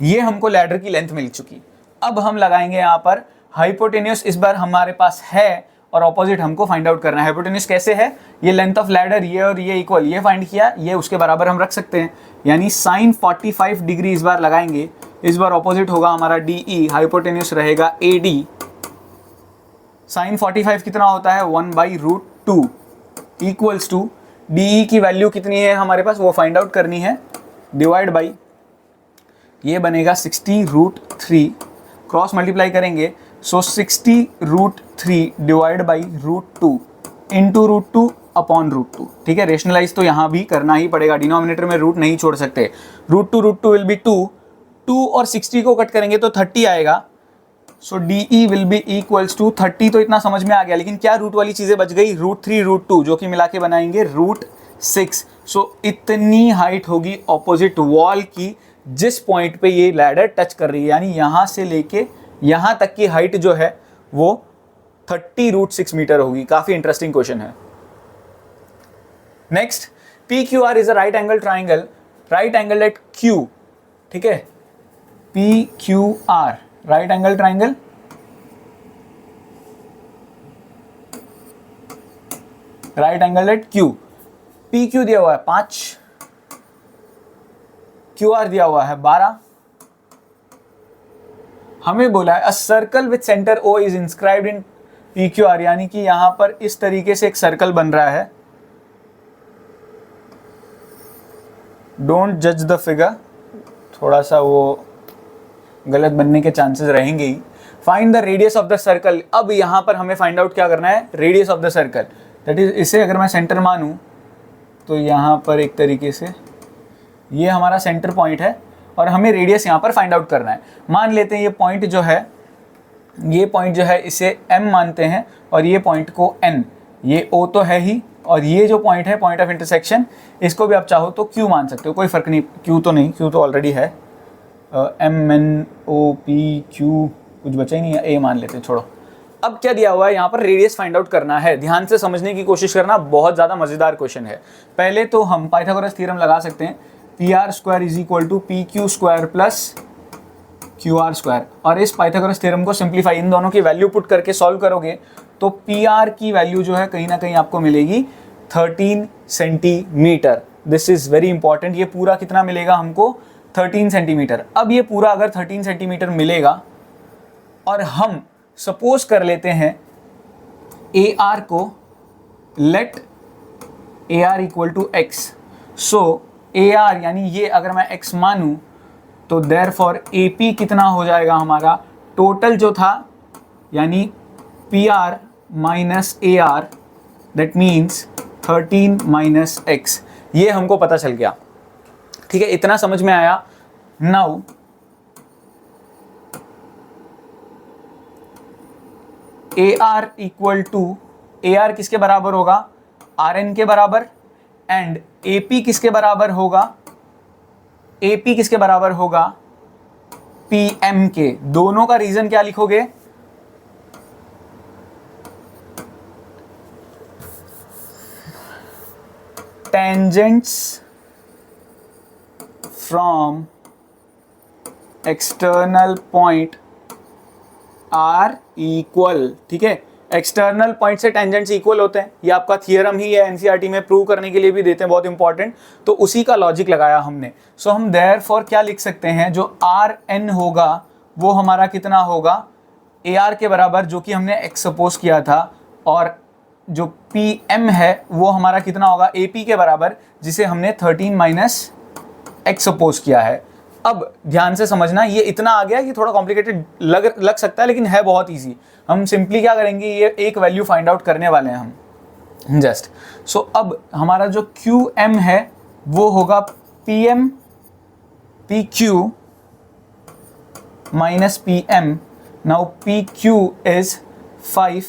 ये हमको लैडर की लेंथ मिल चुकी। अब हम लगाएंगे यहाँ पर हाइपोटेन्यूस, इस बार हमारे पास है और ऑपोजिट हमको फाइंड आउट करना है। हाइपोटेन्यूस कैसे है, ये लेंथ ऑफ लैडर, ये और ये इक्वल, ये फाइंड किया, ये उसके बराबर हम रख सकते हैं, यानी sin 45 डिग्री इस बार लगाएंगे। इस बार ऑपोजिट होगा हमारा DE, हाइपोटेन्यूस रहेगा AD। sin 45 कितना होता है, 1/√2 इक्वल्स टू DE की वैल्यू कितनी है हमारे पास वो फाइंड आउट करनी है, डिवाइड बाई ये बनेगा 60√3, क्रॉस मल्टीप्लाई करेंगे, सो 60√3 डिवाइड बाई √2 इंटू √2 अपॉन √2, ठीक है। रेशनलाइज तो यहाँ भी करना ही पड़ेगा, डिनोमिनेटर में रूट नहीं छोड़ सकते। √2 विल बी 2 और 60 को कट करेंगे तो 30 आएगा, so DE will be equals to 30। तो इतना समझ में आ गया, लेकिन क्या रूट वाली चीजें बच गई, √3 √2 जो कि मिला के बनाएंगे √6। सो इतनी हाइट होगी ऑपोजिट वॉल की जिस पॉइंट पे ये लैडर टच कर रही है, यानी यहां से लेके यहां तक की हाइट जो है वो 30√6 मीटर होगी। काफी इंटरेस्टिंग क्वेश्चन है। Next, PQR is a right angle triangle, right angle at Q, ठीक है। PQR right angle triangle, right angle at Q। PQ दिया हुआ है 5, QR दिया हुआ है 12। हमें बोला है a circle with centre O is inscribed in PQR, यानी कि यहां पर इस तरीके से एक सर्कल बन रहा है। डोंट जज द फिगर, थोड़ा सा वो गलत बनने के चांसेस रहेंगे ही। Find the radius of the circle, अब यहां पर हमें फाइंड आउट क्या करना है, radius of the circle, that is इसे अगर मैं सेंटर मानूं तो यहां पर एक तरीके से ये हमारा सेंटर पॉइंट है और हमें रेडियस यहाँ पर फाइंड आउट करना है। मान लेते हैं ये पॉइंट जो है, ये पॉइंट जो है इसे M मानते हैं और ये पॉइंट को N, ये O तो है ही, और ये जो पॉइंट है पॉइंट ऑफ इंटरसेक्शन, इसको भी आप चाहो तो Q मान सकते हो, कोई फर्क नहीं। Q तो नहीं, Q तो ऑलरेडी है, MNOPQ कुछ बचा ही नहीं है, A मान लेते हैं, छोड़ो। अब क्या दिया हुआ है यहाँ पर, रेडियस फाइंड आउट करना है। ध्यान से समझने की कोशिश करना, बहुत ज़्यादा मज़ेदार क्वेश्चन है। पहले तो हम पाइथागोरस थ्योरम लगा सकते हैं, PR² is equal to PQ² plus QR², और इस पाइथागोरस थ्योरम को सिंप्लीफाई, इन दोनों की वैल्यू पुट करके सॉल्व करोगे तो PR की वैल्यू जो है कहीं ना कहीं आपको मिलेगी 13 centimetre. This is very important. ये पूरा कितना मिलेगा हमको, 13 सेंटीमीटर। अब ये पूरा अगर 13 सेंटीमीटर मिलेगा और हम सपोज कर लेते हैं AR को, let AR equal to X, so AR यानी ये अगर मैं X मानूं तो देयरफॉर AP कितना हो जाएगा हमारा, टोटल जो था यानी PR minus AR, that means 13 minus X, ये हमको पता चल गया। ठीक है, इतना समझ में आया। Now A R equal to, A R किसके बराबर होगा, आर एन के बराबर, एंड ए पी किसके बराबर होगा, ए पी किसके बराबर होगा, पी एम के। दोनों का रीजन क्या लिखोगे, tangents from external point are equal. ठीक है, एक्सटर्नल पॉइंट से टेंजेंट्स इक्वल होते हैं, ये आपका थियरम ही है, एनसीईआरटी में प्रूव करने के लिए भी देते हैं, बहुत इंपॉर्टेंट। तो उसी का लॉजिक लगाया हमने। सो हम देयरफॉर क्या लिख सकते हैं, जो आर एन होगा वो हमारा कितना होगा, ए आर के बराबर, जो कि हमने एक्स सपोज किया था, और जो पी एम है वो हमारा कितना होगा, ए पी के बराबर, जिसे हमने 13 माइनस एक्स सपोज किया है। अब ध्यान से समझना, ये इतना आ गया, ये थोड़ा कॉम्प्लिकेटेड लग सकता है, लेकिन है बहुत इजी। हम सिंपली क्या करेंगे, ये एक वैल्यू फाइंड आउट करने वाले हैं हम जस्ट। सो अब हमारा जो क्यू एम है वो होगा P M P Q minus P M. Now P Q is 5,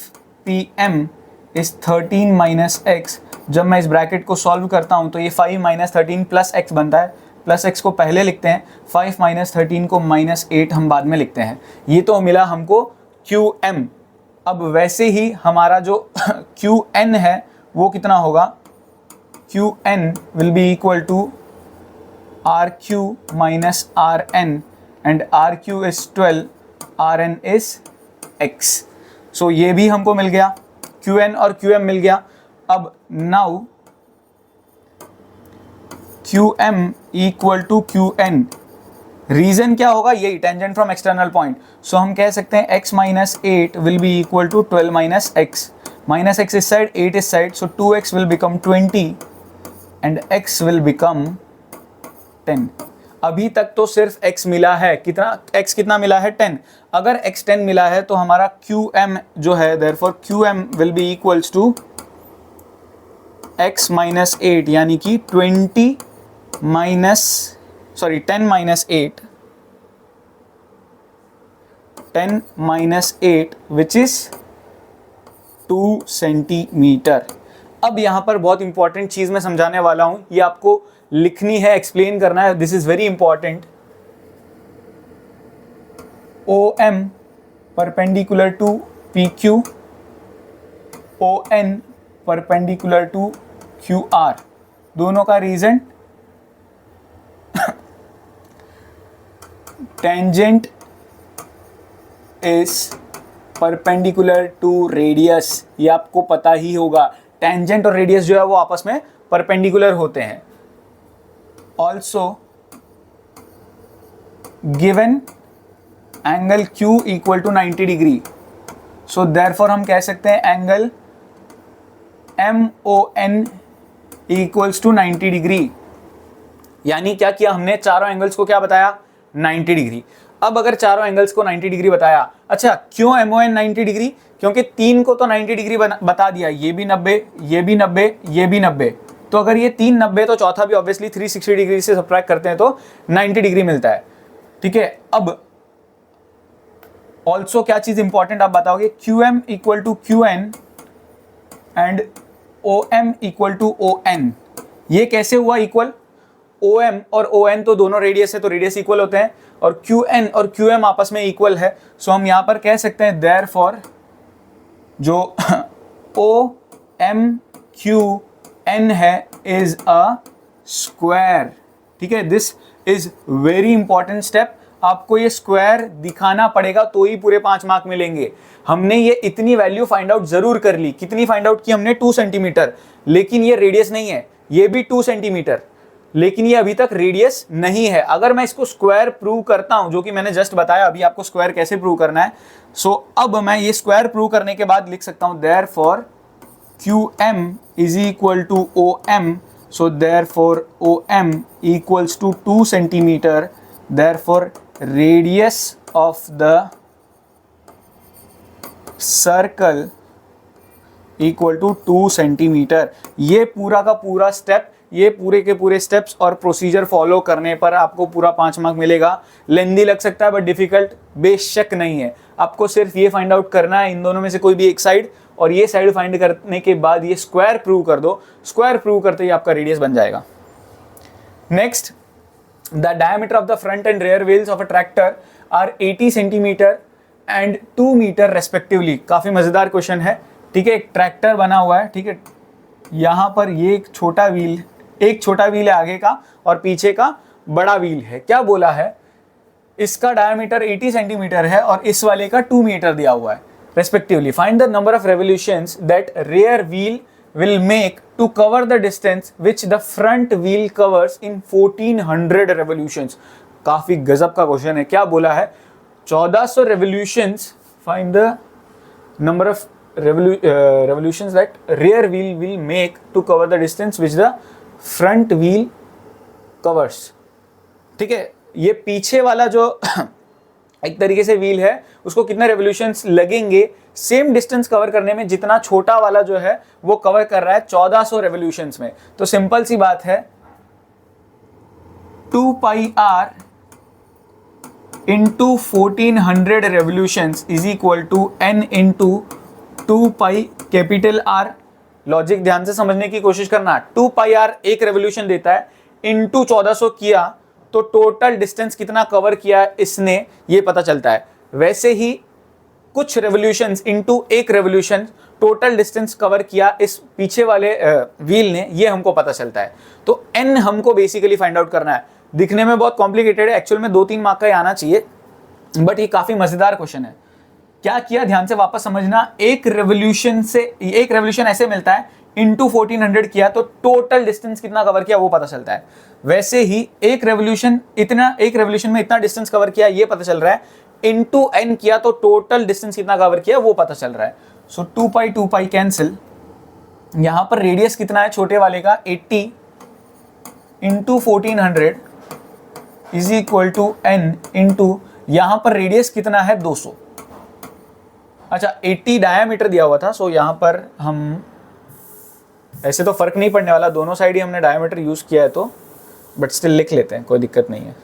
P M is 13 minus x. जब मैं इस ब्रैकेट को सॉल्व करता हूँ तो ये 5 माइनस 13 प्लस एक्स बनता है। प्लस एक्स को पहले लिखते हैं, 5 माइनस 13 को माइनस 8 हम बाद में लिखते हैं। ये तो मिला हमको क्यू एम। अब वैसे ही हमारा जो क्यू एन है वो कितना होगा, q n will be equal to r q minus r n, and r q is 12, r n is x. So ये भी हमको मिल गया, क्यू एन और क्यू एम मिल गया। अब now q m equal to q n, reason क्या होगा, यही tangent from external point. So हम कह सकते हैं x minus 8 will be equal to 12 minus x. Minus x इस साइड, 8 इस side, so 2x will become 20 and x will become 10। अभी तक तो सिर्फ x मिला है, कितना x कितना मिला है, 10। अगर x 10 मिला है तो हमारा QM जो है, therefore QM will be equals to x minus 8, यानी कि 10 minus 8, 10 minus 8 which is 2 centimetre. अब यहां पर बहुत इंपॉर्टेंट चीज मैं समझाने वाला हूं, ये आपको लिखनी है, एक्सप्लेन करना है, this is very important. O M perpendicular to P Q, O N perpendicular to Q R, दोनों का reason tangent is perpendicular to radius. ये आपको पता ही होगा, टेंजेंट और रेडियस जो है वो आपस में परपेंडिकुलर होते हैं। Also given angle Q equal to 90 degree, so therefore हम कह सकते हैं angle MON equals to 90 degree. यानी क्या किया हमने, चारों एंगल्स को क्या बताया, 90 डिग्री। अब अगर चारों एंगल्स को 90 डिग्री बताया, अच्छा क्यों MON 90 डिग्री, क्योंकि तीन को तो 90 डिग्री बता दिया, ये भी 90, ये भी 90, ये भी 90। तो अगर ये तीन 90 तो चौथा भी ऑब्वियसली 360 डिग्री से सब्ट्रैक्ट करते हैं तो 90 डिग्री मिलता है। ठीक है, अब ऑल्सो क्या चीज इंपॉर्टेंट आप बताओगे, QM equal to QN and OM equal to ON। ये कैसे हुआ इक्वल, OM और ON तो दोनों रेडियस है, तो रेडियस इक्वल होते हैं, और QN और QM आपस में इक्वल है। सो हम यहां पर कह सकते हैं देयरफॉर जो OMQN है इज अ स्क्वायर। ठीक है, this is very important step. आपको ये स्क्वायर दिखाना पड़ेगा तो ही पूरे 5 मार्क मिलेंगे। हमने ये इतनी वैल्यू फाइंड आउट जरूर कर ली, कितनी फाइंड आउट की हमने, 2 सेंटीमीटर, लेकिन ये रेडियस नहीं है, ये भी 2 सेंटीमीटर, लेकिन ये अभी तक रेडियस नहीं है। अगर मैं इसको स्क्वायर प्रूव करता हूं, जो कि मैंने जस्ट बताया अभी आपको स्क्वायर कैसे प्रूव करना है, सो अब मैं ये स्क्वायर प्रूव करने के बाद लिख सकता हूं therefore QM is equal to OM, so therefore OM equals to 2 centimetre, therefore radius of the circle equal to 2 centimetre. ये पूरा का पूरा स्टेप, ये पूरे के पूरे स्टेप्स और प्रोसीजर फॉलो करने पर आपको पूरा 5 मार्क मिलेगा। लेंदी लग सकता है बट डिफिकल्ट बेशक नहीं है। आपको सिर्फ ये फाइंड आउट करना है इन दोनों में से कोई भी एक साइड, और ये साइड फाइंड करने के बाद ये स्क्वायर प्रूव कर दो। स्क्वायर प्रूव करते ही आपका रेडियस बन जाएगा। Next, the diameter of the front and rear wheels of a tractor are 80 centimetre and 2 metre respectively. काफ़ी मज़ेदार क्वेश्चन है, ठीक है। एक ट्रैक्टर बना हुआ है, ठीक है। यहाँ पर ये एक छोटा व्हील है आगे का, और पीछे का बड़ा व्हील है। क्या बोला है, इसका डायमीटर 80 सेंटीमीटर है और इस वाले का 2 मीटर दिया हुआ है respectively. Find the number of revolutions that rear wheel will make to cover the distance which the front wheel covers in 1400 revolutions। काफी गजब का क्वेश्चन है। क्या बोला है, 1400 revolutions, find the number of revolutions that rear wheel will make to cover the distance which the front wheel covers। ठीक है, ये पीछे वाला जो एक तरीके से व्हील है उसको कितने रेवोल्यूशंस लगेंगे सेम डिस्टेंस कवर करने में जितना छोटा वाला जो है वो कवर कर रहा है 1400 रेवोल्यूशंस में। तो सिंपल सी बात है, 2 pi r into 1400 revolutions is equal to n into 2 pi capital r. Logic ध्यान से समझने की कोशिश करना। 2 पाई आर एक रेवोल्यूशन देता है, इंटू 1400 किया तो टोटल डिस्टेंस कितना कवर किया इसने, ये पता चलता है। वैसे ही कुछ रेवोल्यूशंस इनटू एक रेवोल्यूशन टोटल डिस्टेंस कवर किया इस पीछे वाले व्हील ने, ये हमको पता चलता है। तो n हमको बेसिकली फाइंड आउट करना है। दिखने में बहुत कॉम्प्लिकेटेड है, एक्चुअल में 2-3 मार्क का ही आना चाहिए, बट ये काफी मजेदार क्वेश्चन है। क्या किया, ध्यान से वापस समझना। एक रेवोल्यूशन ऐसे मिलता है, इंटू 1400 किया तो टोटल डिस्टेंस कितना कवर किया वो पता चलता है। वैसे ही एक रेवोल्यूशन में इतना डिस्टेंस कवर किया ये पता चल रहा है, इंटू n किया तो टोटल डिस्टेंस कितना कवर किया वो पता चल रहा है। So 2 pi cancel. यहां पर रेडियस कितना है छोटे वाले का, 80 into 1400 is equal to n into यहां पर रेडियस कितना है 200। अच्छा, 80 डायामीटर दिया हुआ था, सो यहां पर हम ऐसे तो फर्क नहीं पड़ने वाला, दोनों साइड ही हमने डायमीटर यूज किया है तो, बट स्टिल लिख लेते हैं, कोई दिक्कत नहीं है।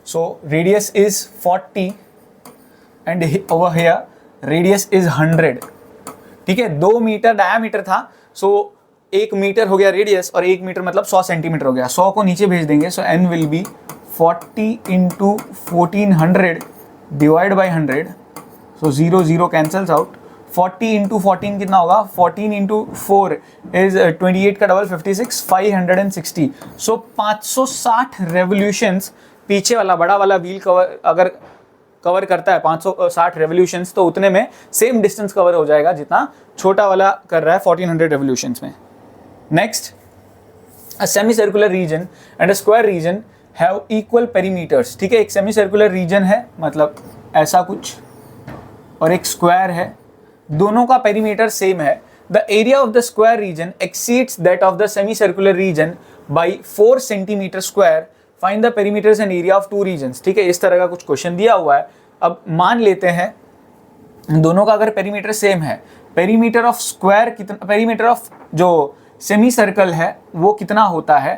So radius is 40 and over here radius is 100। ठीक है, 2 मीटर डायमीटर था, सो 1 मीटर हो गया रेडियस और 1 मीटर मतलब 100 सेंटीमीटर हो गया। 100 को नीचे भेज देंगे, सो n will be 40 into 1400 divide by 100। So 0 0 cancels out. 40 into 14 कितना होगा, 14 इंटू 4 इज 28 का डबल 56, 560। सो 560 रेवोल्यूशंस पीछे वाला बड़ा वाला व्हील अगर कवर करता है 560 रेवोल्यूशंस, तो उतने में सेम डिस्टेंस कवर हो जाएगा जितना छोटा वाला कर रहा है 1400 रेवोल्यूशंस में। Next, a semi circular region and a square region have equal perimeters. ठीक है, एक सेमी सर्कुलर रीजन है मतलब ऐसा कुछ, और एक स्क्वायर है, दोनों का पेरीमीटर सेम है। The area of the square region exceeds that of the semi circular region by 4 centimetre square. Find the perimeters and area of 2 regions. ठीक है, इस तरह का कुछ क्वेश्चन दिया हुआ है। अब मान लेते हैं दोनों का अगर पेरीमीटर सेम है, पेरीमीटर ऑफ स्क्वायर कितना, पेरीमीटर ऑफ जो सेमी सर्कल है वो कितना होता है,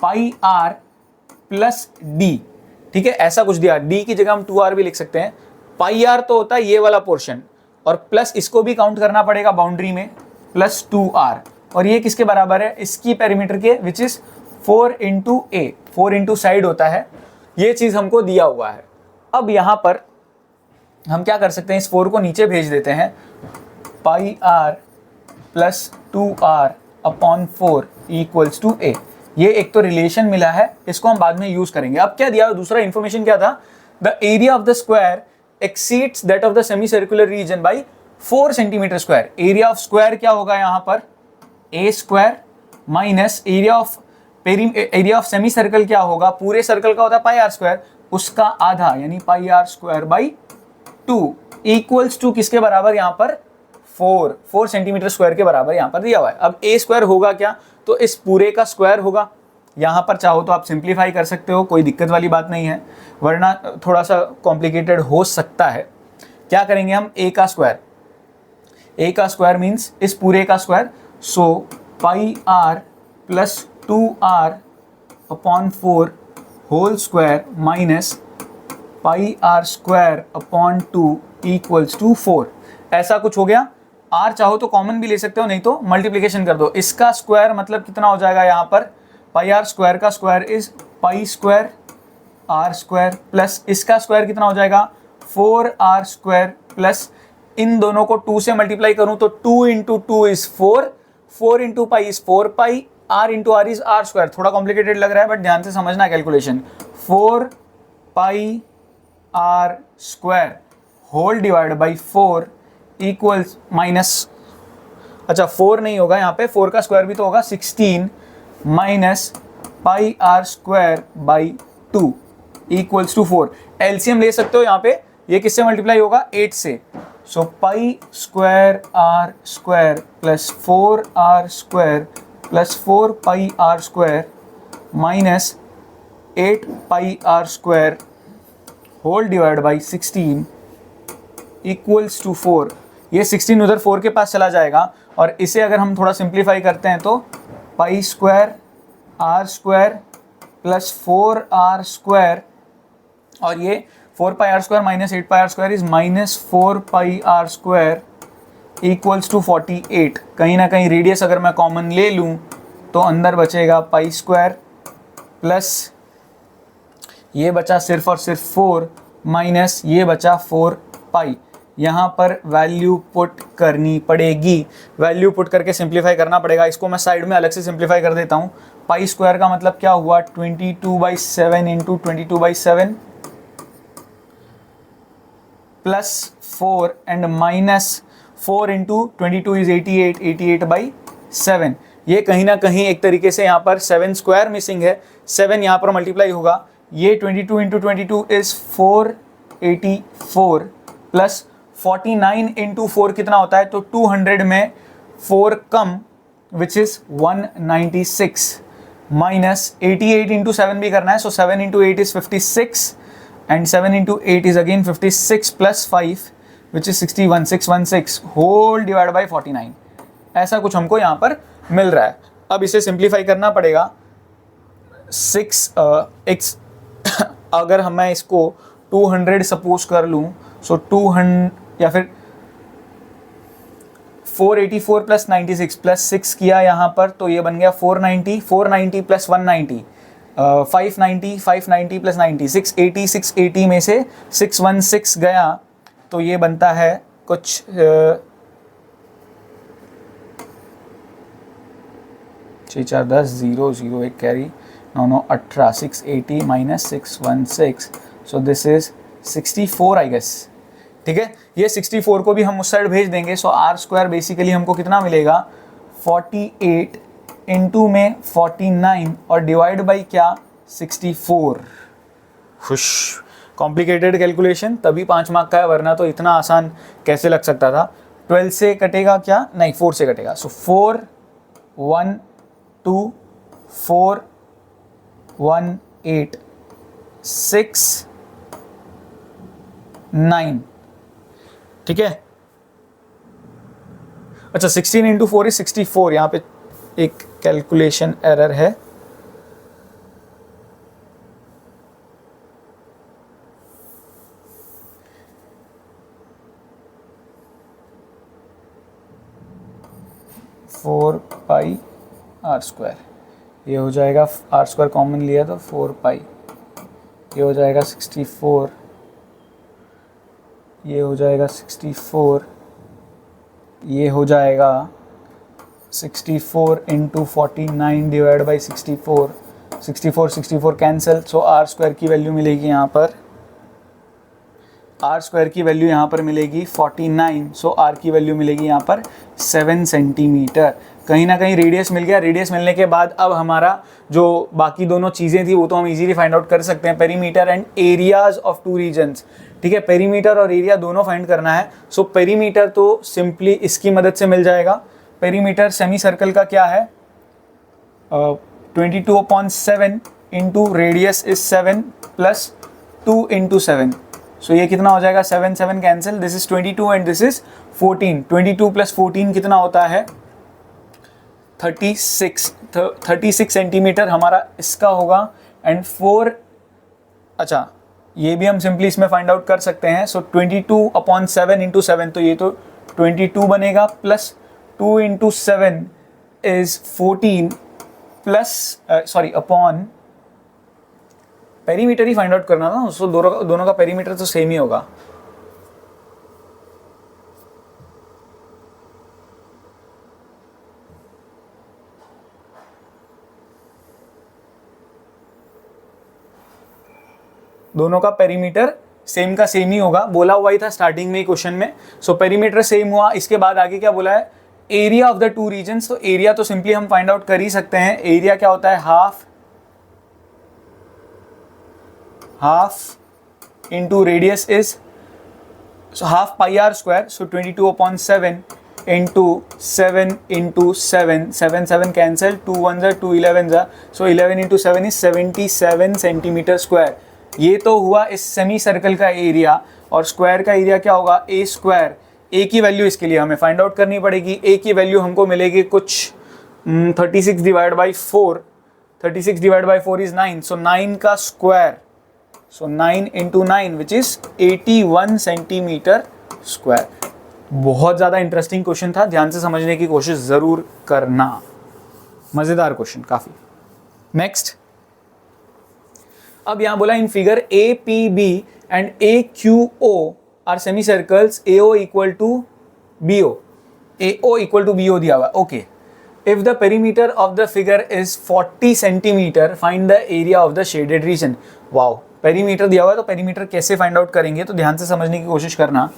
पाई आर प्लस डी। ठीक है, ऐसा कुछ दिया, डी की जगह हम 2r भी लिख सकते हैं। पाई आर तो होता है ये वाला पोर्शन, और प्लस इसको भी काउंट करना पड़ेगा बाउंड्री में, प्लस 2r, और ये किसके बराबर है, इसकी पेरीमीटर के, which is 4 into A, 4 into side होता है। ये चीज हमको दिया हुआ है। अब यहां पर हम क्या कर सकते हैं, इस 4 को नीचे भेज देते हैं, pi r plus 2r upon 4 equals to a. ये एक तो रिलेशन मिला है, इसको हम बाद में यूज करेंगे। अब क्या दिया, दूसरा इंफॉर्मेशन क्या था, the area of the square exceeds that of the semicircular region by 4 centimetre square. Area of square क्या होगा यहाँ पर, a square minus area of semi circle क्या होगा, पूरे सर्कल का होता है पाई आर स्क्वायर, उसका आधा यानी pi r square by 2 equals to किसके बराबर, यहाँ पर 4 सेंटीमीटर स्क्वायर के बराबर यहाँ पर दिया हुआ है। अब a स्क्वायर होगा क्या, तो इस पूरे का स्क्वायर होगा। यहाँ पर चाहो तो आप सिंप्लीफाई कर सकते हो, कोई दिक्कत वाली बात नहीं है, वरना थोड़ा सा कॉम्प्लिकेटेड हो सकता है। क्या करेंगे हम, a का स्क्वायर मीन्स इस पूरे का square, so pi r plus 2r upon 4 whole square minus pi r square upon 2 equals to 4। ऐसा कुछ हो गया। आर चाहो तो कॉमन भी ले सकते हो, नहीं तो मल्टीप्लिकेशन कर दो। इसका स्क्वायर मतलब कितना हो जाएगा यहाँ पर, पाई आर स्क्वायर का square is pi square r square plus इसका स्क्वायर कितना हो जाएगा 4r स्क्वायर प्लस इन दोनों को 2 से मल्टीप्लाई करूं तो 2 into 2 is 4, 4 into pi is 4 pi, r into r is r square. थोड़ा कॉम्प्लिकेटेड लग रहा है बट ध्यान से समझना calculation. 4 pi r square whole divide by 4 equals minus, अच्छा 4 नहीं होगा यहाँ पे, 4 का स्क्वायर भी तो होगा, 16 minus pi r square by 2 equals to 4। LCM ले सकते हो यहाँ पे, ये किससे मल्टीप्लाई होगा 8 से। So pi square r square plus 4r square plus 4 pi r square minus 8 pi r square whole divide by 16 equals to 4। ये 16 उधर 4 के पास चला जाएगा और इसे अगर हम थोड़ा सिंप्लीफाई करते हैं तो pi square r square plus 4r square और ये 4 pi r square minus 8 pi r square is minus 4 pi r square equals to 48। कहीं ना कहीं रेडियस अगर मैं कॉमन ले लूँ तो अंदर बचेगा पाई स्क्वायर प्लस ये बचा सिर्फ और सिर्फ 4 माइनस ये बचा 4 पाई। यहाँ पर वैल्यू पुट करनी पड़ेगी, वैल्यू पुट करके सिंप्लीफाई करना पड़ेगा। इसको मैं साइड में अलग से सिंप्लीफाई कर देता हूँ। पाई स्क्वायर का मतलब क्या हुआ 22/7 into 22/7 plus 4 and minus 4 into 22 is 88, 88/7। ये कहीं ना कहीं एक तरीके से यहाँ पर 7 स्क्वायर मिसिंग है, 7 यहाँ पर मल्टीप्लाई होगा। ये 22 इंटू 22 इज 484 प्लस 49 इंटू 4 कितना होता है, तो 200 में 4 कम विच इज 196 माइनस 88 इंटू 7 भी करना है। So 7 into 8 is 56 and 7 into 8 is again 56 plus 5 which is 61, 616 whole divide by 49। ऐसा कुछ हमको यहाँ पर मिल रहा है। अब इसे सिंप्लीफाई करना पड़ेगा। 6x अगर मैं इसको 200 सपोज कर लूँ, सो 200 या फिर 484 प्लस 96 प्लस 6 किया यहाँ पर तो ये बन गया 490, 490 प्लस 190 590, 590 प्लस 90 680, 680 में से 616 गया तो ये बनता है कुछ 6 4 10 0 0 1 carry 9 9 18 680 minus 616 so this is 64 I guess. ठीक है, ये 64 को भी हम उस साइड भेज देंगे। सो आर स्क्वायर बेसिकली हमको कितना मिलेगा 48 इंटू में 49 और डिवाइड बाई क्या 64। खुश, कॉम्प्लिकेटेड कैलकुलेशन तभी 5 मार्क का है, वरना तो इतना आसान कैसे लग सकता था। 12 से कटेगा क्या, नहीं 4 से कटेगा। सो 4 1 2 4 1 8 6 9। ठीक है, अच्छा 16 इंटू 4 इज 64। यहाँ पे एक कैलकुलेशन एरर है। फोर पाई आर स्क्वायर, ये हो जाएगा आर स्क्वायर कॉमन लिया तो 4 पाई, ये हो जाएगा 64, ये हो जाएगा 64, ये हो जाएगा 64 into 49 divide by 64, 64 cancel. So r square की वैल्यू मिलेगी यहाँ पर, आर स्क्वायर की वैल्यू यहाँ पर मिलेगी 49। सो आर की वैल्यू मिलेगी यहाँ पर 7 सेंटीमीटर। कहीं ना कहीं रेडियस मिल गया। रेडियस मिलने के बाद अब हमारा जो बाकी दोनों चीज़ें थी वो तो हम इजीली फाइंड आउट कर सकते हैं, perimeter and areas of two reasons. ठीक है, पेरीमीटर और एरिया दोनों फाइंड करना है। सो पेरीमीटर तो सिंपली इसकी मदद से मिल जाएगा। पेरीमीटर सेमी सर्कल का क्या है 22/7 into radius is 7 plus 2 into 7। सो ये कितना हो जाएगा 7 7 cancel, this is 22 and this is 14। 22 plus 14 कितना होता है 36 सेंटीमीटर हमारा इसका होगा। एंड 4 अच्छा ये भी हम सिंपली इसमें फाइंड आउट कर सकते हैं। सो 22/7 इंटू 7, तो ये तो 22 बनेगा, plus 2 into 7 is 14 plus sorry upon, perimeter he find out करना था, उसको दोनों का पेरीमीटर तो सेम ही होगा। दोनों का पेरीमीटर सेम का सेम ही होगा, बोला हुआ ही था स्टार्टिंग में ही क्वेश्चन में। सो पेरीमीटर सेम हुआ। इसके बाद आगे क्या बोला है, area of the two regions. तो एरिया तो सिंपली हम फाइंड आउट कर ही सकते हैं। एरिया क्या होता है, half into radius is half pi r square. So 22/7 into 7 into 7, 7 7 cancel, 2 1 जा 2 11 जा, so 11 into 7 is 77 centimetre square. ये तो हुआ इस सेमी सर्कल का एरिया, और स्क्वायर का एरिया क्या होगा, ए स्क्वायर। ए की वैल्यू इसके लिए हमें फाइंड आउट करनी पड़ेगी। ए की वैल्यू हमको मिलेगी कुछ 36 divide by 4, 36 divide by 4 is 9, सो 9 का square, so 9 into 9 which is 81 centimetre square. बहुत ज़्यादा इंटरेस्टिंग क्वेश्चन था, ध्यान से समझने की कोशिश ज़रूर करना, मज़ेदार क्वेश्चन काफ़ी। नेक्स्ट, अब यहां बोला in figure A P B and A Q O R semi circles, A O equal to B O, A O equal to B O दिया हुआ। Okay, if the perimeter of the figure is 40 centimetre, find the area of the shaded region. Wow, perimeter दिया हुआ है, तो perimeter कैसे find out करेंगे, तो ध्यान से समझने की कोशिश करना।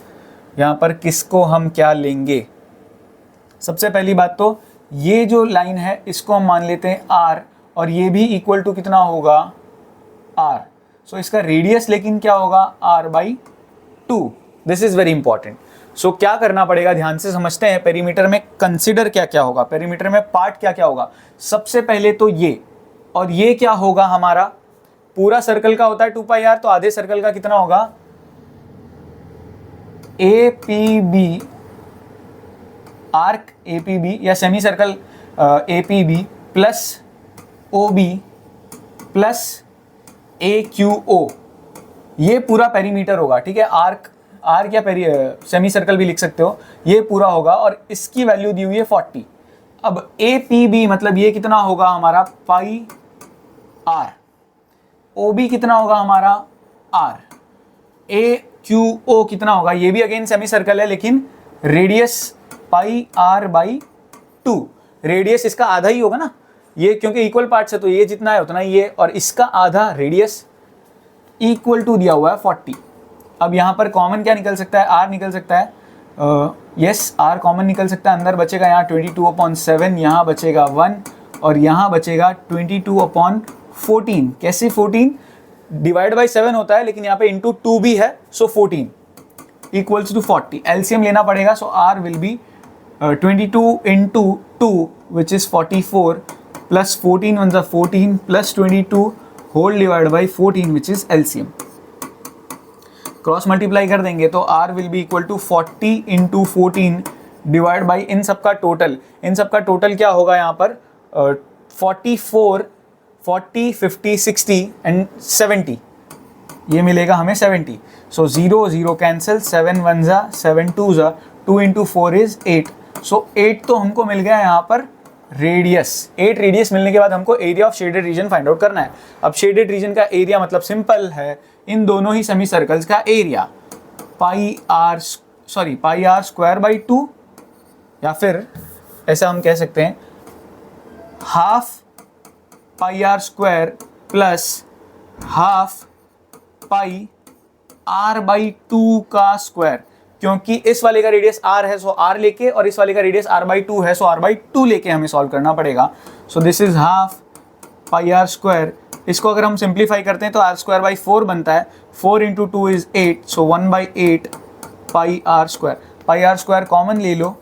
यहाँ पर किसको हम क्या लेंगे, सबसे पहली बात तो ये जो लाइन है इसको हम मान लेते हैं r, और ये भी इक्वल टू कितना होगा, r। सो इसका रेडियस लेकिन क्या होगा, r/2। This is very important. So क्या करना पड़ेगा, ध्यान से समझते हैं। पेरीमीटर में कंसिडर क्या क्या होगा, पेरीमीटर में पार्ट क्या क्या होगा। सबसे पहले तो ये, और ये क्या होगा, हमारा पूरा सर्कल का होता है 2πr, तो आधे सर्कल का कितना होगा, APB, आर्क APB या semi circle APB plus OB plus AQO, ये पूरा पेरीमीटर होगा। ठीक है, आर्क या सेमी सर्कल भी लिख सकते हो, ये पूरा होगा, और इसकी वैल्यू दी हुई है 40। अब APB मतलब ये कितना होगा हमारा, πr, OB कितना होगा हमारा, r, AQO कितना होगा, ये भी अगेन सेमी सर्कल है, लेकिन रेडियस πr/2, रेडियस इसका आधा ही होगा ना, ये क्योंकि इक्वल पार्ट्स है, तो ये जितना है उतना ही ये, और इसका आधा, रेडियस इक्वल टू दिया हुआ है 40। अब यहाँ पर कॉमन क्या निकल सकता है, r निकल सकता है, यस r कॉमन निकल सकता है। अंदर बचेगा यहाँ 22/7, यहाँ बचेगा 1, और यहाँ बचेगा 22/14। कैसे 14, डिवाइड बाई 7 होता है, लेकिन यहाँ पे इंटू 2 भी है, सो 14 इक्वल्स टू 40। एलसीएम लेना पड़ेगा, so r will be 22 into 2 which is 44 plus 14 1 जा 14 plus 22 whole divide by 14 which is LCM. Cross multiply कर देंगे तो r will be equal to 40 into 14 divide by इन सबका टोटल। इन सबका टोटल क्या होगा यहाँ पर 44, 40, 50, 60 एंड 70, ये मिलेगा हमें 70। सो 0 0 कैंसिल, 7 1 जा 7 2 जा, 2 इंटू 4 इज 8। सो 8 तो हमको मिल गया यहाँ पर रेडियस। 8 रेडियस मिलने के बाद हमको area of shaded region find out करना है। अब शेडेड रीजन का एरिया मतलब सिंपल है, इन दोनों ही सेमी सर्कल्स का area pi r square by 2, या फिर ऐसा हम कह सकते हैं half pi r square plus half pi r by 2 का स्क्वायर, क्योंकि इस वाले का रेडियस r है, सो r लेके, और इस वाले का रेडियस r/2 है, सो r/2 लेके हमें सॉल्व करना पड़ेगा। So this is half pi r square. इसको अगर हम सिंप्लीफाई करते हैं तो r²/4 बनता है, 4 into 2 is 8, so 1/8 pi r square. Pi r square common ले लो,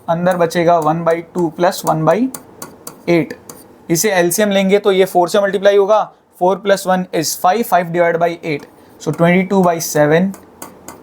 अंदर बचेगा 1/2 प्लस 1/8। इसे एलसीएम लेंगे तो ये 4 से मल्टीप्लाई होगा, 4 + 1 is 5, 5 divide by 8, so 22/7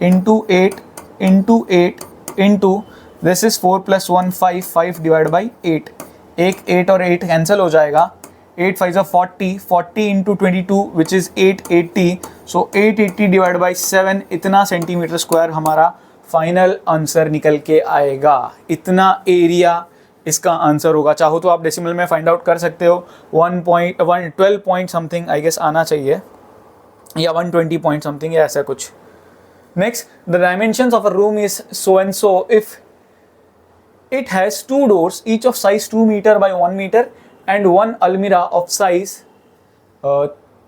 into 8 into 8 into this is 4 + 1 5, 5 divide by 8। एक 8 और 8 कैंसिल हो जाएगा, 8 5 40, 40 into 22 which is 880, so 880 divide by 7 इतना सेंटीमीटर स्क्वायर हमारा फाइनल आंसर निकल के आएगा। इतना एरिया इसका आंसर होगा। चाहो तो आप डेसिमल में फाइंड आउट कर सकते हो। 12 पॉइंट समथिंग आई गेस आना चाहिए, या 120 पॉइंट समथिंग या ऐसा कुछ। Next, the dimensions of a room is so and so if it has 2 doors each of size 2 meter by 1 meter and one almirah of size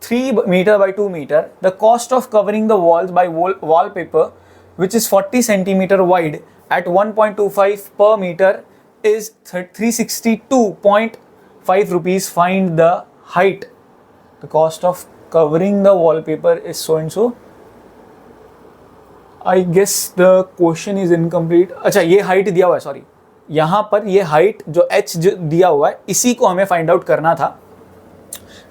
3 meter by 2 meter. The cost of covering the walls by wallpaper which is 40 centimeter wide at 1.25 per meter is 362.5 rupees. Find the height. The cost of covering the wallpaper is so and so. I guess the question is incomplete. अच्छा, ये height दिया हुआ है, sorry, यहाँ पर ये height जो h दिया हुआ है इसी को हमें फाइंड आउट करना था।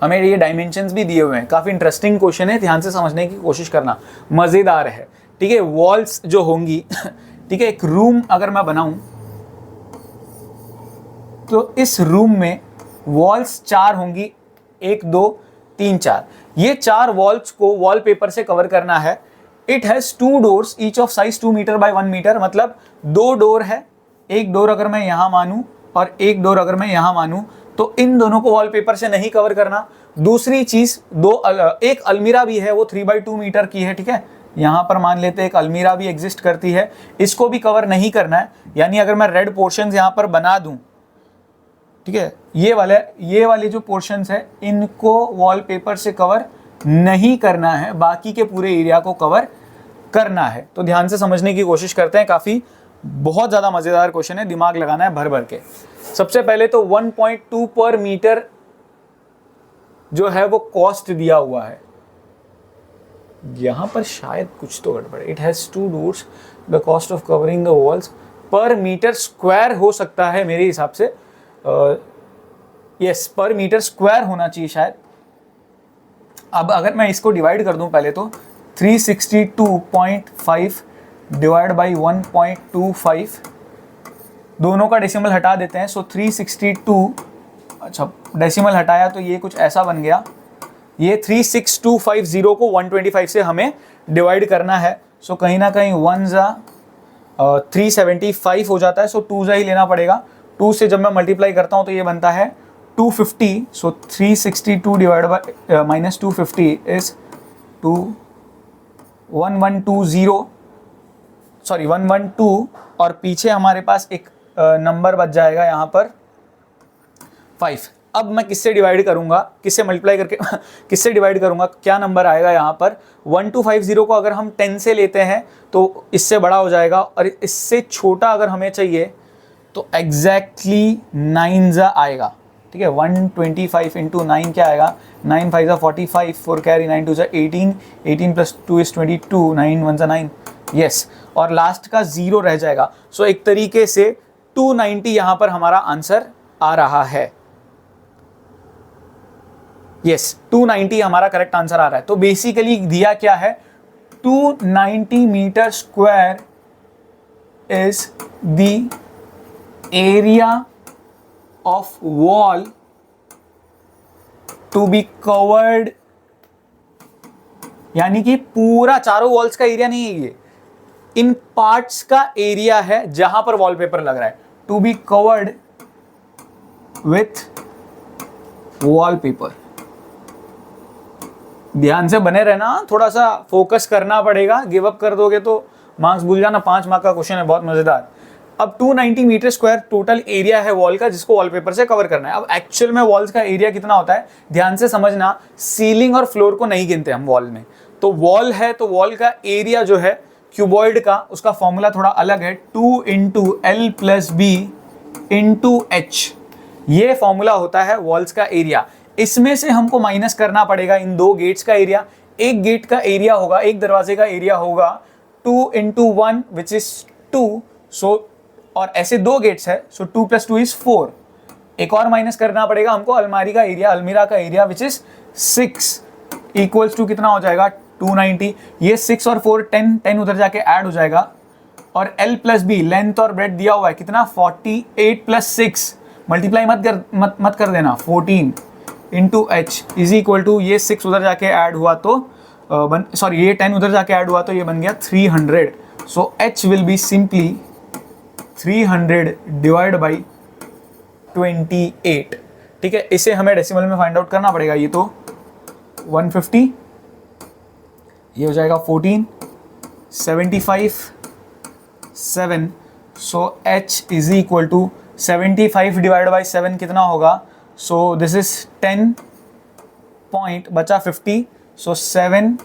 हमें ये डायमेंशंस भी दिए हुए हैं। काफ़ी इंटरेस्टिंग क्वेश्चन है, ध्यान से समझने की कोशिश करना, मज़ेदार है। ठीक है, वॉल्स जो होंगी ठीक है, एक रूम अगर मैं बनाऊं तो इस रूम में वॉल्स 4 होंगी, 1 2 3 4। ये 4 वॉल्स को वॉलपेपर से कवर करना है। It has 2 doors each of size 2 metre by 1 metre, मतलब 2 डोर है। एक डोर अगर मैं यहाँ मानूं और एक डोर अगर मैं यहाँ मानूं तो इन दोनों को वॉलपेपर से नहीं कवर करना। दूसरी चीज़, एक अलमीरा भी है, वो 3/2 मीटर की है। ठीक है, यहाँ पर मान लेते हैं एक अलमीरा भी एग्जिस्ट करती है, इसको भी कवर नहीं करना है। यानी अगर मैं रेड पोर्शंस यहाँ पर बना दूँ, ठीक है, ये वाले जो पोर्शंस है इनको वॉलपेपर से कवर नहीं करना है, बाकी के पूरे एरिया को कवर करना है। तो ध्यान से समझने की कोशिश करते हैं। काफ़ी बहुत ज़्यादा मज़ेदार क्वेश्चन है, दिमाग लगाना है भर भर के। सबसे पहले तो 1.2 पर मीटर जो है वो कॉस्ट दिया हुआ है। यहाँ पर शायद कुछ तो गड़बड़ है। It has 2 doors, the cost of covering the walls पर मीटर स्क्वायर हो सकता है मेरे हिसाब से। यस, पर मीटर स्क्वायर होना चाहिए शायद। अब अगर मैं इसको डिवाइड कर दूं पहले तो 362.5 डिवाइड बाई 1.25, दोनों का डेसिमल हटा देते हैं। सो 362, अच्छा डेसिमल हटाया तो ये कुछ ऐसा बन गया। ये 36250 को 125 से हमें डिवाइड करना है। सो कहीं ना कहीं 1 जा 375 हो जाता है। सो 2 जा ही लेना पड़ेगा। 2 से जब मैं मल्टीप्लाई करता हूँ तो ये बनता है 250। सो 362 divide by minus 250 is 1120, sorry 112, और पीछे हमारे पास एक नंबर बच जाएगा यहाँ पर 5। अब मैं किससे डिवाइड करूँगा, किससे मल्टीप्लाई करके किससे डिवाइड करूँगा, क्या नंबर आएगा यहाँ पर। 1250 को अगर हम 10 से लेते हैं तो इससे बड़ा हो जाएगा, और इससे छोटा अगर हमें चाहिए तो एग्जैक्टली 9 जा आएगा। ठीक है, 125 इंटू 9 क्या आएगा, 9 5 जा 45, 4 कैरी 9 2 जा 18, 18 प्लस 2 इज 22, 9 1 जा 9, यस, और लास्ट का 0 रह जाएगा। सो एक तरीके से 290 यहाँ पर हमारा आंसर आ रहा है। यस, 290 हमारा करेक्ट आंसर आ रहा है। तो बेसिकली दिया क्या है, 290 metre square is the area of wall to be covered, यानी कि पूरा चारों वॉल्स का एरिया नहीं है, ये इन पार्ट्स का एरिया है जहां पर वॉलपेपर लग रहा है। To be covered with wallpaper. ध्यान से बने रहना, थोड़ा सा फोकस करना पड़ेगा। गिव अप कर दोगे तो मार्क्स भूल जाना। 5 मार्क का क्वेश्चन है, बहुत मजेदार। अब 290 मीटर स्क्वायर टोटल एरिया है वॉल का, जिसको वॉलपेपर से कवर करना है। अब एक्चुअल में वॉल्स का एरिया कितना होता है, ध्यान से समझना। सीलिंग और फ्लोर को नहीं गिनते हम वॉल में। तो वॉल है तो वॉल का एरिया जो है क्यूबॉइड का, उसका फॉर्मूला थोड़ा अलग है, 2 into L plus B into H. ये फॉर्मूला होता है वॉल्स का एरिया। इसमें से हमको माइनस करना पड़ेगा इन 2 गेट्स का एरिया। एक गेट का एरिया होगा, एक दरवाजे का एरिया होगा 2 इंटू 1 विच इज 2। सो और ऐसे 2 गेट्स है, सो 2 प्लस 2 इज 4। एक और माइनस करना पड़ेगा हमको अलमारी का एरिया, अलमीरा का area which is 6 equals to कितना हो जाएगा 290। ये 6 और 4 10 उधर जाके ऐड हो जाएगा। और L प्लस बी लेंथ और ब्रेड दिया हुआ है कितना 48 प्लस 6, मल्टीप्लाई मत कर देना, 14 into H is equal to, ये 6 उधर जाके ऐड हुआ तो सॉरी ये 10 उधर जाके ऐड हुआ तो ये बन गया 300. सो h will be simply 300 divide by 28. ठीक है, इसे हमें डेसिमल में फाइंड आउट करना पड़ेगा. ये तो 150, ये हो जाएगा 14, 75, 7. So h is equal to 75 divide by 7 कितना होगा? सो दिस इज 10 पॉइंट बचा 50. सो 7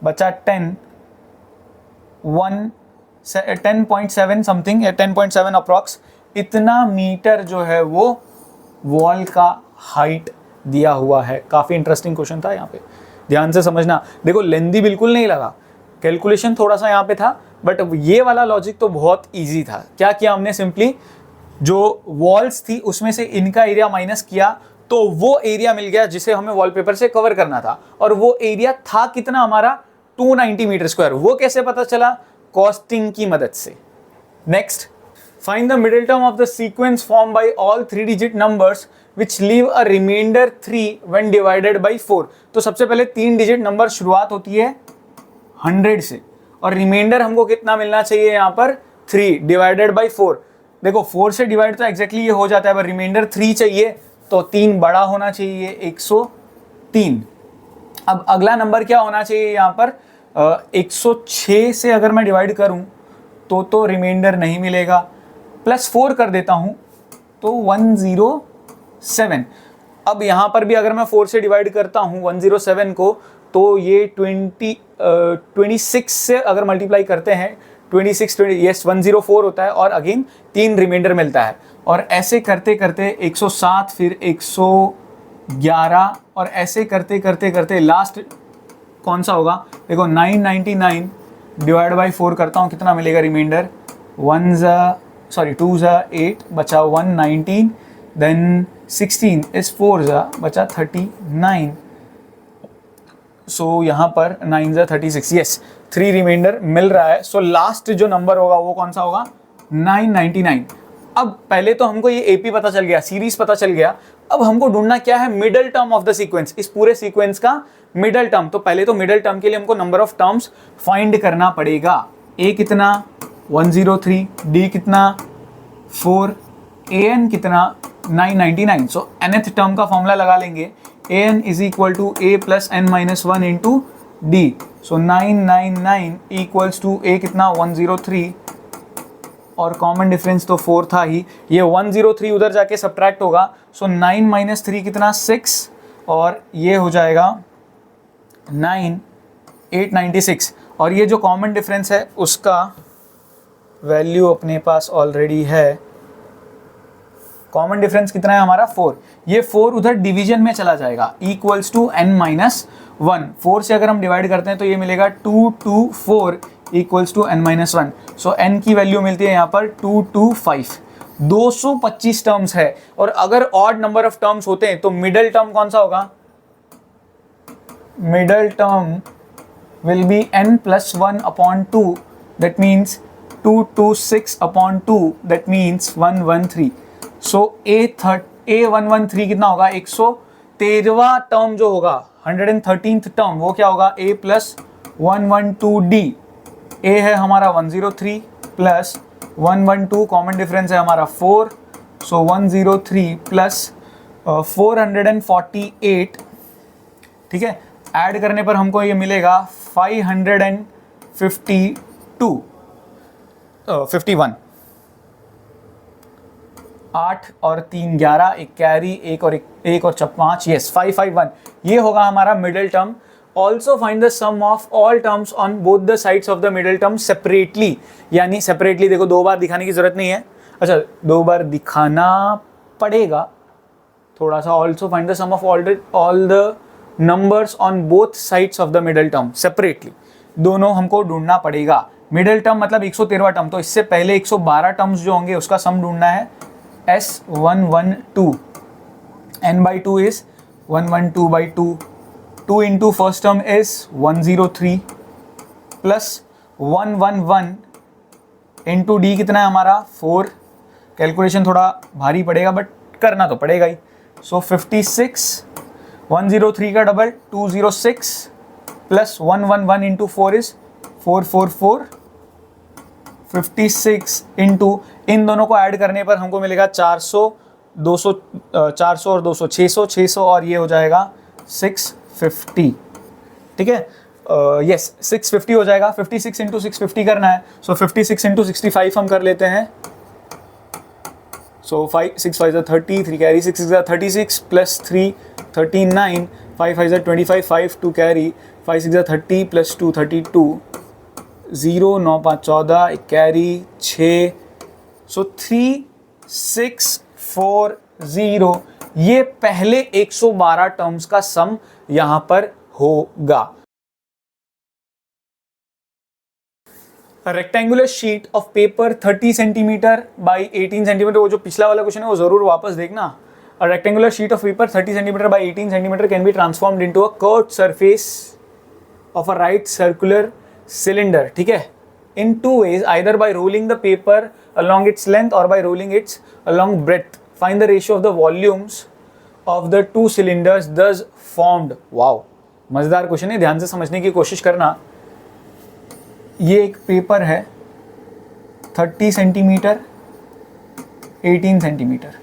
बचा 10, 10.7 समथिंग, 10.7 अप्रॉक्स. इतना मीटर जो है वो वॉल का हाइट दिया हुआ है. काफ़ी इंटरेस्टिंग क्वेश्चन था यहाँ पे, ध्यान से समझना. देखो लेंदी बिल्कुल नहीं लगा, कैलकुलेशन थोड़ा सा यहाँ पे था, बट ये वाला लॉजिक तो बहुत इजी था. क्या किया हमने? सिंपली जो वॉल्स थी उसमें से इनका एरिया माइनस किया तो वो एरिया मिल गया जिसे हमें वॉलपेपर से कवर करना था. और वो एरिया था कितना हमारा? 290 मीटर स्क्वायर. वो कैसे पता चला? कॉस्टिंग की मदद से. Next, find the middle term of the sequence form by all 3 digit numbers which leave a reminder 3 when divided by 4. तो सबसे पहले 3 डिजिट नंबर शुरुआत होती है 100 से और रिमाइंडर हमको कितना मिलना चाहिए यहाँ पर? 3 डिवाइडेड बाई 4. देखो 4 से डिवाइड तो एग्जैक्टली ये हो जाता है, पर रिमाइंडर 3 चाहिए तो 3 बड़ा होना चाहिए, 103. अब अगला नंबर क्या होना चाहिए यहाँ पर? 106 से अगर मैं डिवाइड करूँ तो रिमाइंडर नहीं मिलेगा. +4 कर देता हूँ तो 107. अब यहाँ पर भी अगर मैं 4 से डिवाइड करता हूँ 107 को तो ये 26 से अगर मल्टीप्लाई करते हैं 104 होता है और अगेन 3 रिमाइंडर मिलता है. और ऐसे करते करते 107, फिर 111 और ऐसे करते करते करते लास्ट कौन सा होगा? देखो 999 डिवाइड बाई 4 करता हूँ, कितना मिलेगा रिमाइंडर? 2 ज़ा 8 बचा 119, देन 16 इस 4 ज़ा बचा 39. सो यहाँ पर 9 ज़ा 36, यस 3 रिमाइंडर मिल रहा है. सो लास्ट जो नंबर होगा वो कौन सा होगा? 999. अब पहले तो हमको ये AP पता चल गया, सीरीज पता चल गया. अब हमको ढूंढना क्या है? Middle term of the sequence, इस पूरे सीक्वेंस का मिडल टर्म. तो पहले तो मिडल टर्म के लिए हमको नंबर ऑफ टर्म्स फाइंड करना पड़ेगा. A कितना? 103, D कितना? 4, AN कितना? 999. सो nth टर्म का फॉर्मूला लगा लेंगे. AN is equal to A plus n minus 1 into D. So 999 equals to A कितना? 103 और कॉमन डिफरेंस तो 4 था ही. ये 103 उधर जाके सब्ट्रैक्ट होगा. सो 9 माइनस 3 कितना? 6 और ये हो जाएगा 9, 896. और ये जो कॉमन डिफरेंस है उसका वैल्यू अपने पास ऑलरेडी है. कॉमन डिफरेंस कितना है हमारा? 4. ये 4 उधर डिवीजन में चला जाएगा, इक्वल्स टू n माइनस 1. 4 से अगर हम डिवाइड करते हैं तो ये मिलेगा 224 equals to n minus 1. So n की वैल्यू मिलती है यहाँ पर 225. 225 टर्म्स है. और अगर ऑड नंबर ऑफ टर्म्स होते हैं तो मिडल टर्म कौन सा होगा? Middle term will be n plus 1 upon 2, that means 226 upon 2, that means 113. So A113 कितना होगा? 113वां टर्म जो होगा, 113th टर्म, वो क्या होगा? A plus 112D. A है हमारा 103 प्लस 112, कॉमन डिफरेंस है हमारा 4. सो 103 प्लस 448. ठीक है, ऐड करने पर हमको ये मिलेगा 51. 8 और 3 11, एक कैरी, एक और 5, यस 551. ये होगा हमारा middle term. Also find the sum of all terms on both the sides of the middle term separately. यानी सेपरेटली, देखो 2 बार दिखाने की जरूरत नहीं है. अच्छा 2 बार दिखाना पड़ेगा थोड़ा सा. Also find the sum of all the numbers on both sides of the middle term separately. दोनों हमको ढूंढना पड़ेगा. मिडिल टर्म मतलब 113वां टर्म, तो इससे पहले 112 टर्म्स जो होंगे उसका सम ढूंढना है. S112, n by 2 is 112 by 2. 2 into first term is 103 plus 111 into D कितना है हमारा? 4. कैलकुलेशन थोड़ा भारी पड़ेगा बट करना तो पड़ेगा ही. सो 56, 103 का double 206 plus 111 into 4 is 444, 56 into, इन दोनों को ऐड करने पर हमको मिलेगा 400, 200, 400 और 200 600, 600 और ये हो जाएगा 650, ठीक है। यस 650 हो जाएगा। 56 इंटू 650 करना है, सो 56 इंटू 65 हम कर लेते हैं। सो 5 6 5 30, 3 कैरी, 6 6 36 प्लस 3 39, 5 5 25, 5 2 कैरी, 5 6 30 प्लस 2 32, 0 9 5 14, एक कैरी 6, सो 3640, ये पहले 112 टर्म्स का सम यहां पर होगा। Rectangular sheet of paper 30 centimetre by 18 centimetre, वो जो पिछला वाला क्वेश्चन है वो जरूर वापस देखना। A rectangular sheet of paper 30 centimetre by 18 centimetre can be transformed into a curved surface of a right circular cylinder, ठीक है, in two ways, either by rolling the paper along its length or by rolling its along breadth. Find the ratio of the volumes of the two cylinders thus formed. Wow, मजेदार question है, ध्यान से समझने की कोशिश करना। ये एक पेपर है 30 सेंटीमीटर, 18 सेंटीमीटर,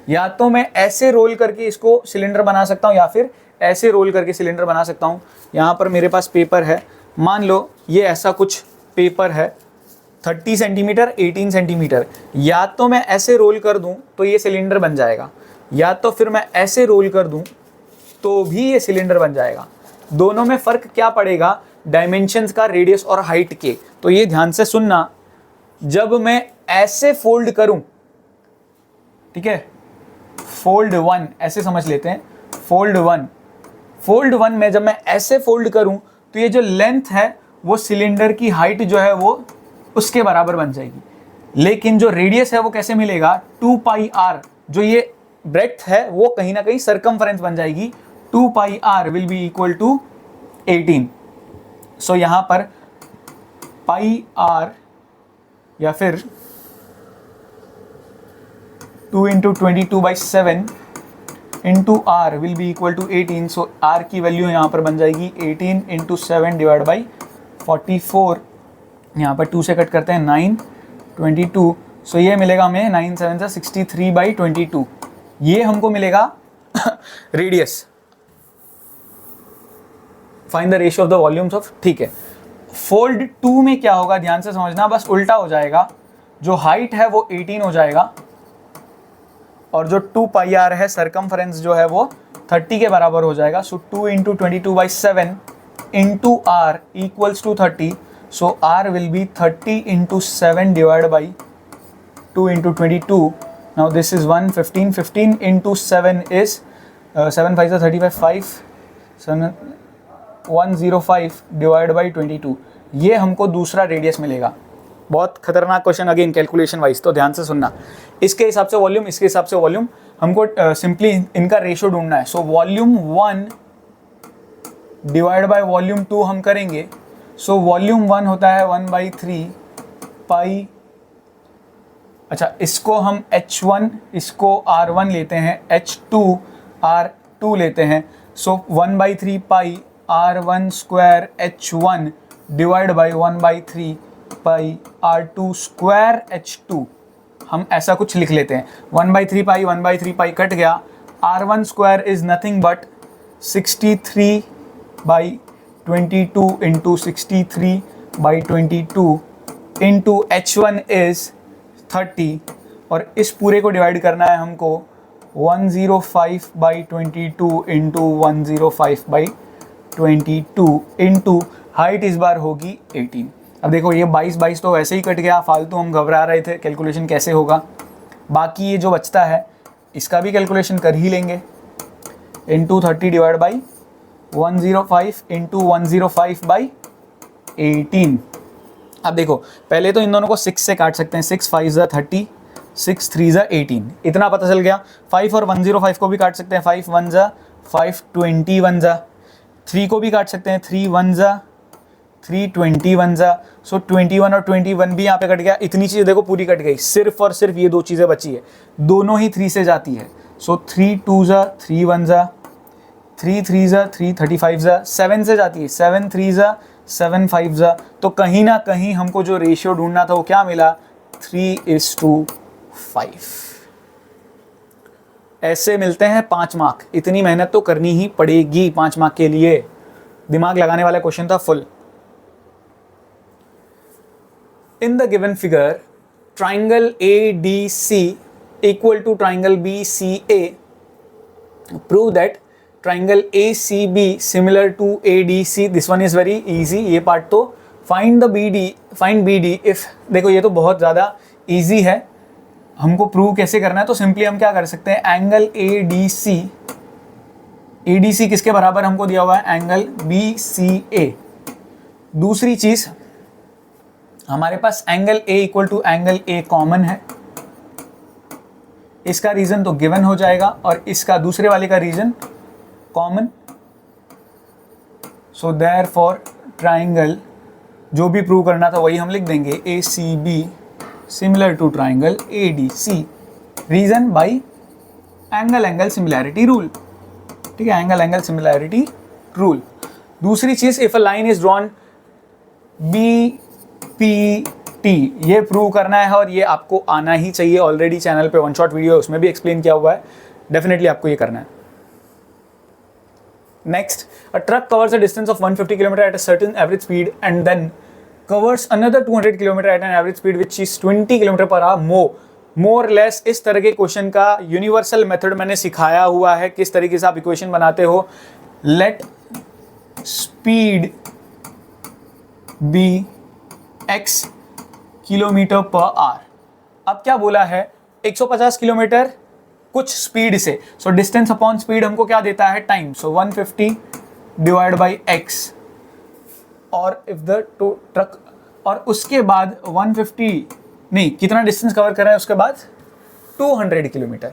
या तो मैं ऐसे रोल करके इसको सिलेंडर बना सकता हूँ या फिर ऐसे रोल करके सिलेंडर बना सकता हूँ। यहाँ पर मेरे पास पेपर है, मान लो ये ऐसा कुछ पेपर है 30 सेंटीमीटर, 18 सेंटीमीटर, या तो मैं ऐसे रोल कर दूं तो ये सिलेंडर बन जाएगा, या तो फिर मैं ऐसे रोल कर दूं तो भी ये सिलेंडर बन जाएगा। दोनों में फ़र्क क्या पड़ेगा? डायमेंशंस का, रेडियस और हाइट के। तो ये ध्यान से सुनना, जब मैं ऐसे फोल्ड करूं, ठीक है, फोल्ड 1 ऐसे समझ लेते हैं, फोल्ड 1 में जब मैं ऐसे फोल्ड करूं तो ये जो लेंथ है वो सिलेंडर की हाइट जो है वो उसके बराबर बन जाएगी। लेकिन जो रेडियस है वो कैसे मिलेगा? 2 पाई आर, जो ये ब्रेड्थ है वो कहीं ना कहीं सरकमफरेंस बन जाएगी। 2 pi r will be equal to 18। So यहां पर पाई आर या फिर 2 into 22/7 into r will be equal to 18। So r की वैल्यू यहाँ पर बन जाएगी 18 इंटू 7 डिवाइड बाई 44। यहाँ पर 2 से कट करते हैं 9, 22। सो ये मिलेगा हमें 9 7 से 63/22। ये हमको मिलेगा radius. Find the ratio of the volumes of, ठीक है। फोल्ड 2 में क्या होगा, ध्यान से समझना, बस उल्टा हो जाएगा। जो हाइट है वो 18 हो जाएगा और जो 2 पाई आर है, सरकमफरेंस जो है वो 30 के बराबर हो जाएगा। So 2 into 22/7 into r equals to 30। So R will be 30 into 7 divided by 2 into 22. Now this is 1, 15. 15 into 7 is 7 5 35, 5 7 105 divided by 22. ये हमको दूसरा रेडियस मिलेगा। बहुत खतरनाक क्वेश्चन अगेन कैलकुलेशन वाइज, तो ध्यान से सुनना। इसके हिसाब से वॉल्यूम, इसके हिसाब से वॉल्यूम, हमको सिंपली इनका रेशियो ढूंढना है। So volume 1 divide by volume 2 हम करेंगे। सो वॉल्यूम 1 होता है 1/3 पाई, अच्छा इसको हम H1, इसको R1 लेते हैं, H2 R2 लेते हैं। सो 1/3 पाई R1 square H1 divide by 1/3 pi R2 square H2। हम ऐसा कुछ लिख लेते हैं। 1/3 पाई 1/3 पाई कट गया। R1 square is nothing but 63/22 into 63/22 into H1 is 30, और इस पूरे को डिवाइड करना है हमको 105/22 इंटू 105/22 इंटू हाइट इस बार होगी 18। अब देखो ये 22 तो वैसे ही कट गया, फालतू हम घबरा रहे थे कैलकुलेशन कैसे होगा। बाकी ये जो बचता है इसका भी कैलकुलेशन कर ही लेंगे। Into 30 divide by 105 into 105/18। अब देखो पहले तो इन दोनों को 6 से काट सकते हैं। 6 5 30, 6 3 18, इतना पता चल गया। 5 और 105 को भी काट सकते हैं। 5 1 5, 21 3 को भी काट सकते हैं। 3 1 3, 21 सो 21 और 21 भी यहाँ पे कट गया। इतनी चीज़ देखो पूरी कट गई, सिर्फ और सिर्फ ये दो चीज़ें बची है, दोनों ही 3 से जाती है। सो 3 2 3 1 3 3 ज़ा 3 35 ज़ा 7 से जाती है, 7 3 ज़ा 7 5 ज़ा, तो कहीं ना कहीं हमको जो रेशियो ढूंढना था वो क्या मिला, 3:5। ऐसे मिलते हैं 5 मार्क। इतनी मेहनत तो करनी ही पड़ेगी 5 मार्क के लिए, दिमाग लगाने वाला क्वेश्चन था full. In the given figure triangle ADC equal to triangle BCA, prove that triangle ACB similar to ADC. This one is very easy, ये पार्ट तो find BD if, देखो ये तो बहुत ज़्यादा easy है, हमको प्रूव कैसे करना है, तो सिंपली हम क्या कर सकते हैं, एंगल ADC किसके बराबर हमको दिया हुआ है, एंगल BCA। दूसरी चीज़ हमारे पास angle A equal to angle A common है, इसका रीजन तो गिवन हो जाएगा और इसका दूसरे वाले का reason common. So therefore triangle, जो भी प्रूव करना था वही हम लिख देंगे, ACB similar to triangle ADC। Reason by angle similarity rule, ठीक है, एंगल सिमिलैरिटी रूल। दूसरी चीज, if a line is drawn BPT, ये प्रूव करना है और ये आपको आना ही चाहिए। ऑलरेडी चैनल पे वन शॉट वीडियो है, उसमें भी एक्सप्लेन किया हुआ है, डेफिनेटली आपको ये करना है। Next, a truck covers a distance of 150 kilometre at a certain average speed and then covers another 200 kilometre at an average speed which is 20 kilometre per hour more less. इस तरह के क्वेश्चन का universal method मैंने सिखाया हुआ है, किस तरीके से आप इक्वेशन बनाते हो। Let speed be x kilometre per hour. अब क्या बोला है, 150 किलोमीटर कुछ स्पीड से, सो डिस्टेंस अपॉन स्पीड हमको क्या देता है, time. So 150 divide by x, और इफ द ट्रक, और उसके बाद 150 नहीं, कितना डिस्टेंस कवर कर रहे हैं उसके बाद 200 किलोमीटर,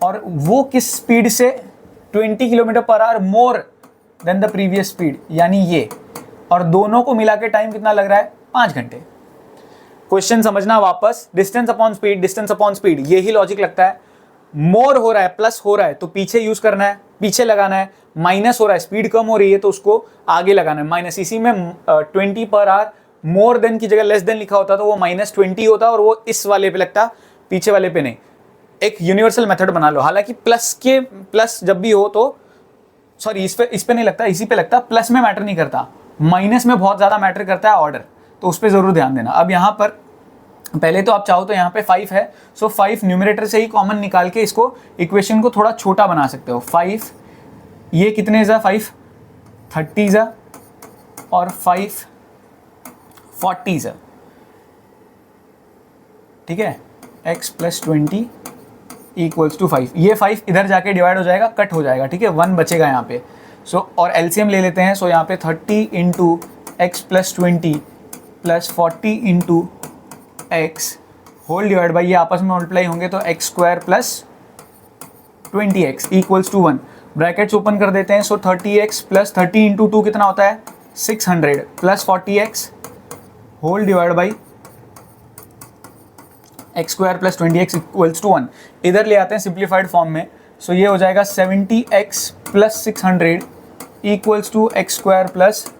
और वो किस स्पीड से, 20 kilometre per hour more than the previous speed, यानी ये, और दोनों को मिला के टाइम कितना लग रहा है, 5 घंटे। क्वेश्चन समझना वापस, डिस्टेंस अपॉन स्पीड, यही लॉजिक लगता है। मोर हो रहा है, प्लस हो रहा है तो पीछे यूज करना है, पीछे लगाना है। माइनस हो रहा है, स्पीड कम हो रही है तो उसको आगे लगाना है, माइनस। इसी में 20 पर आवर मोर देन की जगह लेस देन लिखा होता तो वो -20 होता और वो इस वाले पे लगता, पीछे वाले पे नहीं। एक यूनिवर्सल मेथड बना लो। हालांकि प्लस जब भी हो तो, सॉरी इस पे नहीं लगता, इसी पे लगता। प्लस में मैटर नहीं करता, माइनस में बहुत ज़्यादा मैटर करता है ऑर्डर, तो उस पर ज़रूर ध्यान देना। अब यहाँ पर पहले तो आप चाहो तो यहाँ पे 5 है, सो 5 न्यूमरेटर से ही कॉमन निकाल के इसको इक्वेशन को थोड़ा छोटा बना सकते हो। 5 ये कितने ज़ा, 5 30 ज़ा, और 5 40 ज़ा, ठीक है। x + 20 = 5। ये 5 इधर जाके डिवाइड हो जाएगा, कट हो जाएगा, ठीक है, 1 बचेगा यहाँ पे। सो और एलसीएम ले लेते हैं। सो यहाँ पे 30 × x + 20 + 40 × x whole divide by, ये आपस में मल्टीप्लाई होंगे तो x² + 20x = 1। ब्रैकेट्स ओपन कर देते हैं। सो 30x + 30 × 2 कितना होता है, 600 + 40x whole divide by x² + 20x = 1। इधर ले आते हैं सिंप्लीफाइड फॉर्म में। सो ये हो जाएगा 70x + 600 = x² +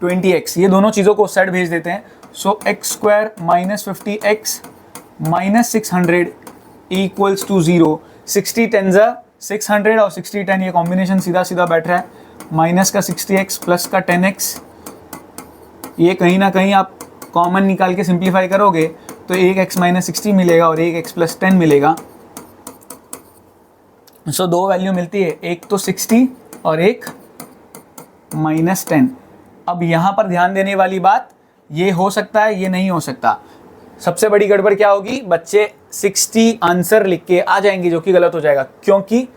20x। ये दोनों चीज़ों को सेट भेज देते हैं। सो x² - 50x - 600 = 0। 60 10 ज़ा 600 और 60 10, ये कॉम्बिनेशन सीधा सीधा बैठ रहा है। माइनस का 60x प्लस का 10x, ये कहीं ना कहीं आप कॉमन निकाल के सिंप्लीफाई करोगे तो 1x - 60 मिलेगा और 1x + 10 मिलेगा। सो दो वैल्यू मिलती है, एक तो 60 और एक -10। अब यहाँ पर ध्यान देने वाली बात, ये हो सकता है, ये नहीं हो सकता। सबसे बड़ी गड़बड़ क्या होगी, बच्चे 60 आंसर लिख के आ जाएंगे, जो कि गलत हो जाएगा। क्योंकि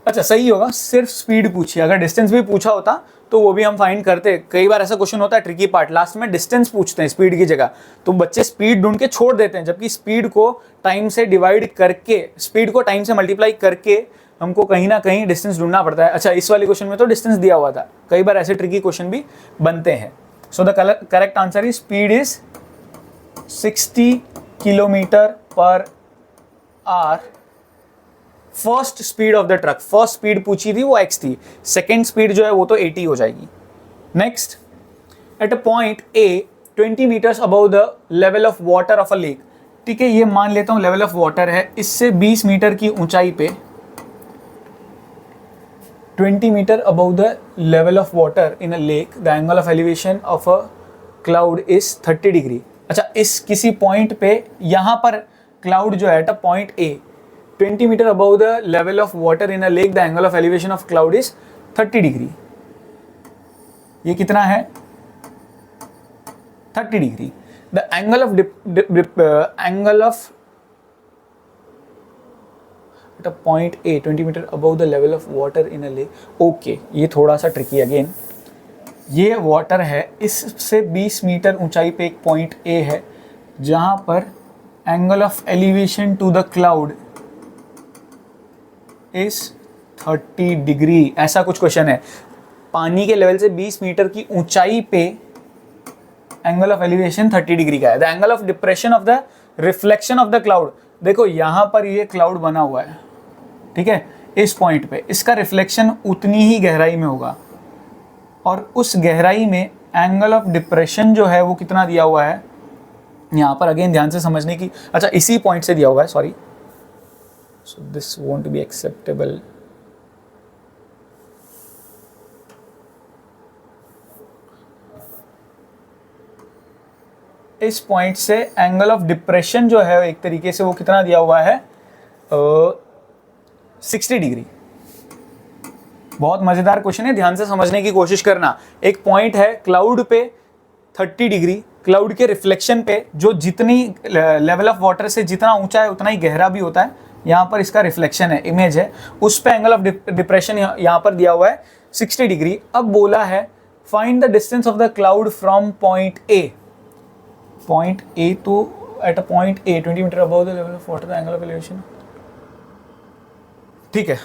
अच्छा सही होगा, सिर्फ स्पीड पूछिए। अगर डिस्टेंस भी पूछा होता तो वो भी हम फाइंड करते। कई बार ऐसा क्वेश्चन होता है, ट्रिकी पार्ट, लास्ट में डिस्टेंस पूछते हैं स्पीड की जगह, तो बच्चे स्पीड ढूंढ के छोड़ देते हैं, जबकि स्पीड को टाइम से डिवाइड करके, स्पीड को टाइम से मल्टीप्लाई करके हमको कहीं ना कहीं डिस्टेंस ढूंढना पड़ता है। अच्छा, इस वाले क्वेश्चन में तो डिस्टेंस दिया हुआ था, कई बार ऐसे ट्रिकी क्वेश्चन भी बनते हैं। So the correct answer is speed is 60 kilometre per our first speed of the truck, first speed पूछी थी वो x थी, सेकेंड स्पीड जो है वो तो 80 हो जाएगी। Next, at a point A 20 metres above the level of water of a lake. ठीक है, ये मान लेता हूँ लेवल ऑफ वाटर है, इससे 20 मीटर की ऊंचाई पे 20 metre above the level of water in a lake, the angle of elevation of a cloud is 30 degree. अच्छा, इस किसी पॉइंट पे यहाँ पर क्लाउड जो है at a point A 20 metre above the level of water in a lake, the angle of elevation of cloud is 30 degree. ये कितना है? 30 degree. The angle of angle of at a point A 20 metre above the level of water in a lake. Okay, ये थोड़ा सा tricky again. ये water है, इससे 20 metre ऊंचाई पे एक पॉइंट A है जहां पर angle of elevation to the cloud is 30 degree. ऐसा कुछ क्वेश्चन है, पानी के लेवल से 20 मीटर की ऊंचाई पे एंगल ऑफ एलिवेशन 30 डिग्री का है। The angle of depression of the reflection of the cloud, देखो यहां पर ये क्लाउड बना हुआ है, ठीक है, इस पॉइंट पे इसका रिफ्लेक्शन उतनी ही गहराई में होगा, और उस गहराई में एंगल ऑफ डिप्रेशन जो है वो कितना दिया हुआ है यहाँ पर, अगेन ध्यान से समझने की। अच्छा, इसी पॉइंट से दिया हुआ है, sorry, so this won't be acceptable. इस पॉइंट से एंगल ऑफ डिप्रेशन जो है एक तरीके से वो कितना दिया हुआ है, 60 डिग्री। बहुत मजेदार क्वेश्चन है, ध्यान से समझने की कोशिश करना। एक पॉइंट है क्लाउड पे 30 डिग्री, क्लाउड के रिफ्लेक्शन पे, जो जितनी लेवल ऑफ वाटर से जितना ऊंचा है उतना ही गहरा भी होता है, यहाँ पर इसका रिफ्लेक्शन है, इमेज है, उस पे एंगल ऑफ डिप्रेशन यहाँ पर दिया हुआ है 60 डिग्री। अब बोला है find the distance of the cloud from point A। Point A, तो at a point A 20 metre above the level of water, the angle of elevation. ठीक है,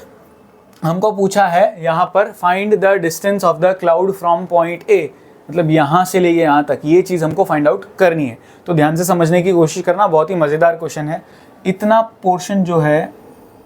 हमको पूछा है यहाँ पर find the distance of the cloud from point A, मतलब यहाँ से लेके यहाँ तक, ये चीज़ हमको फाइंड आउट करनी है। तो ध्यान से समझने की कोशिश करना, बहुत ही मज़ेदार क्वेश्चन है। इतना पोर्शन जो है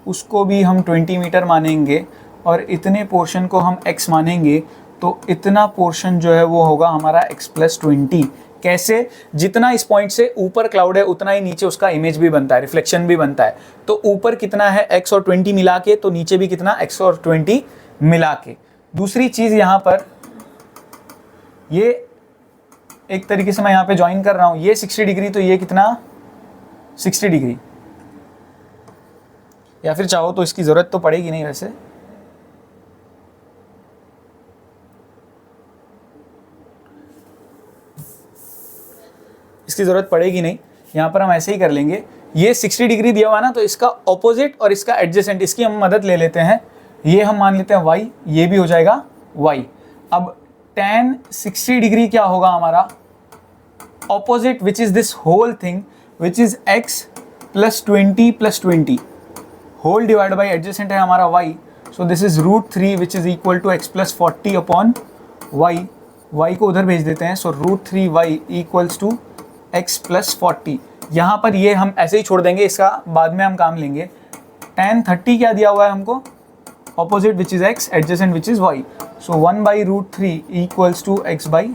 उसको भी हम 20 मीटर मानेंगे और इतने पोर्शन को हम x मानेंगे, तो इतना पोर्शन जो है वो होगा हमारा x + 20। कैसे? जितना इस पॉइंट से ऊपर क्लाउड है उतना ही नीचे उसका इमेज भी बनता है, रिफ्लेक्शन भी बनता है। तो ऊपर कितना है x और 20 मिला के, तो नीचे भी कितना x और 20 मिला के। दूसरी चीज़ यहाँ पर, ये एक तरीके से मैं यहाँ पे ज्वाइन कर रहा हूँ, ये 60 डिग्री, तो ये कितना 60 डिग्री, या फिर चाहो तो इसकी ज़रूरत तो पड़ेगी नहीं वैसे, इसकी ज़रूरत पड़ेगी नहीं, यहाँ पर हम ऐसे ही कर लेंगे। ये 60 डिग्री दिया हुआ ना, तो इसका ऑपोजिट और इसका एडजेसेंट, इसकी हम मदद ले लेते हैं। ये हम मान लेते हैं y, ये भी हो जाएगा y। अब tan 60 डिग्री क्या होगा हमारा opposite, which is this whole thing, which is x + 20 + 20, whole divide by adjacent है हमारा y, so this is √3 which is equal to x + 40 upon y। y को उधर भेज देते हैं, सो √3y इक्वल्स टू x + 40। यहाँ पर ये हम ऐसे ही छोड़ देंगे, इसका बाद में हम काम लेंगे। tan 30 क्या दिया हुआ है हमको, opposite which is x, adjacent which is y, so 1/√3 equals to x/y।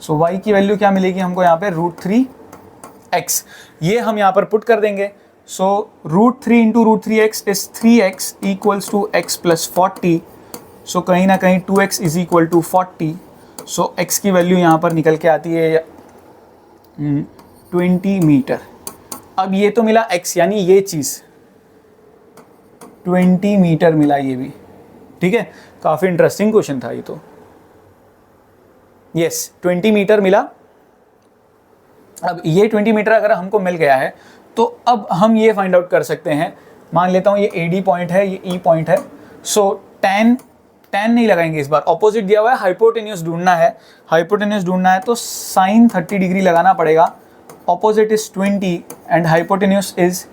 So y की वैल्यू क्या मिलेगी हमको यहाँ पे, √3x। ये हम यहाँ पर पुट कर देंगे, so √3 × √3x is 3x equals to x + 40। So कहीं ना कहीं 2x is equal to 40। So x की वैल्यू यहाँ पर निकल के आती है 20 मीटर। अब ये तो मिला x, यानी ये चीज़ 20 मीटर मिला, ये भी ठीक है। काफ़ी इंटरेस्टिंग क्वेश्चन था ये तो। यस, 20 मीटर मिला। अब ये 20 मीटर अगर हमको मिल गया है, तो अब हम ये फाइंड आउट कर सकते हैं, मान लेता हूँ ये AD पॉइंट है, ये E पॉइंट है, सो tan नहीं लगाएंगे इस बार, ऑपोजिट दिया हुआ है, हाइपोटेन्यूस ढूंढना है। हाइपोटेन्यूस ढूंढना है तो sin 30 डिग्री लगाना पड़ेगा। Opposite is 20 and hypotenuse is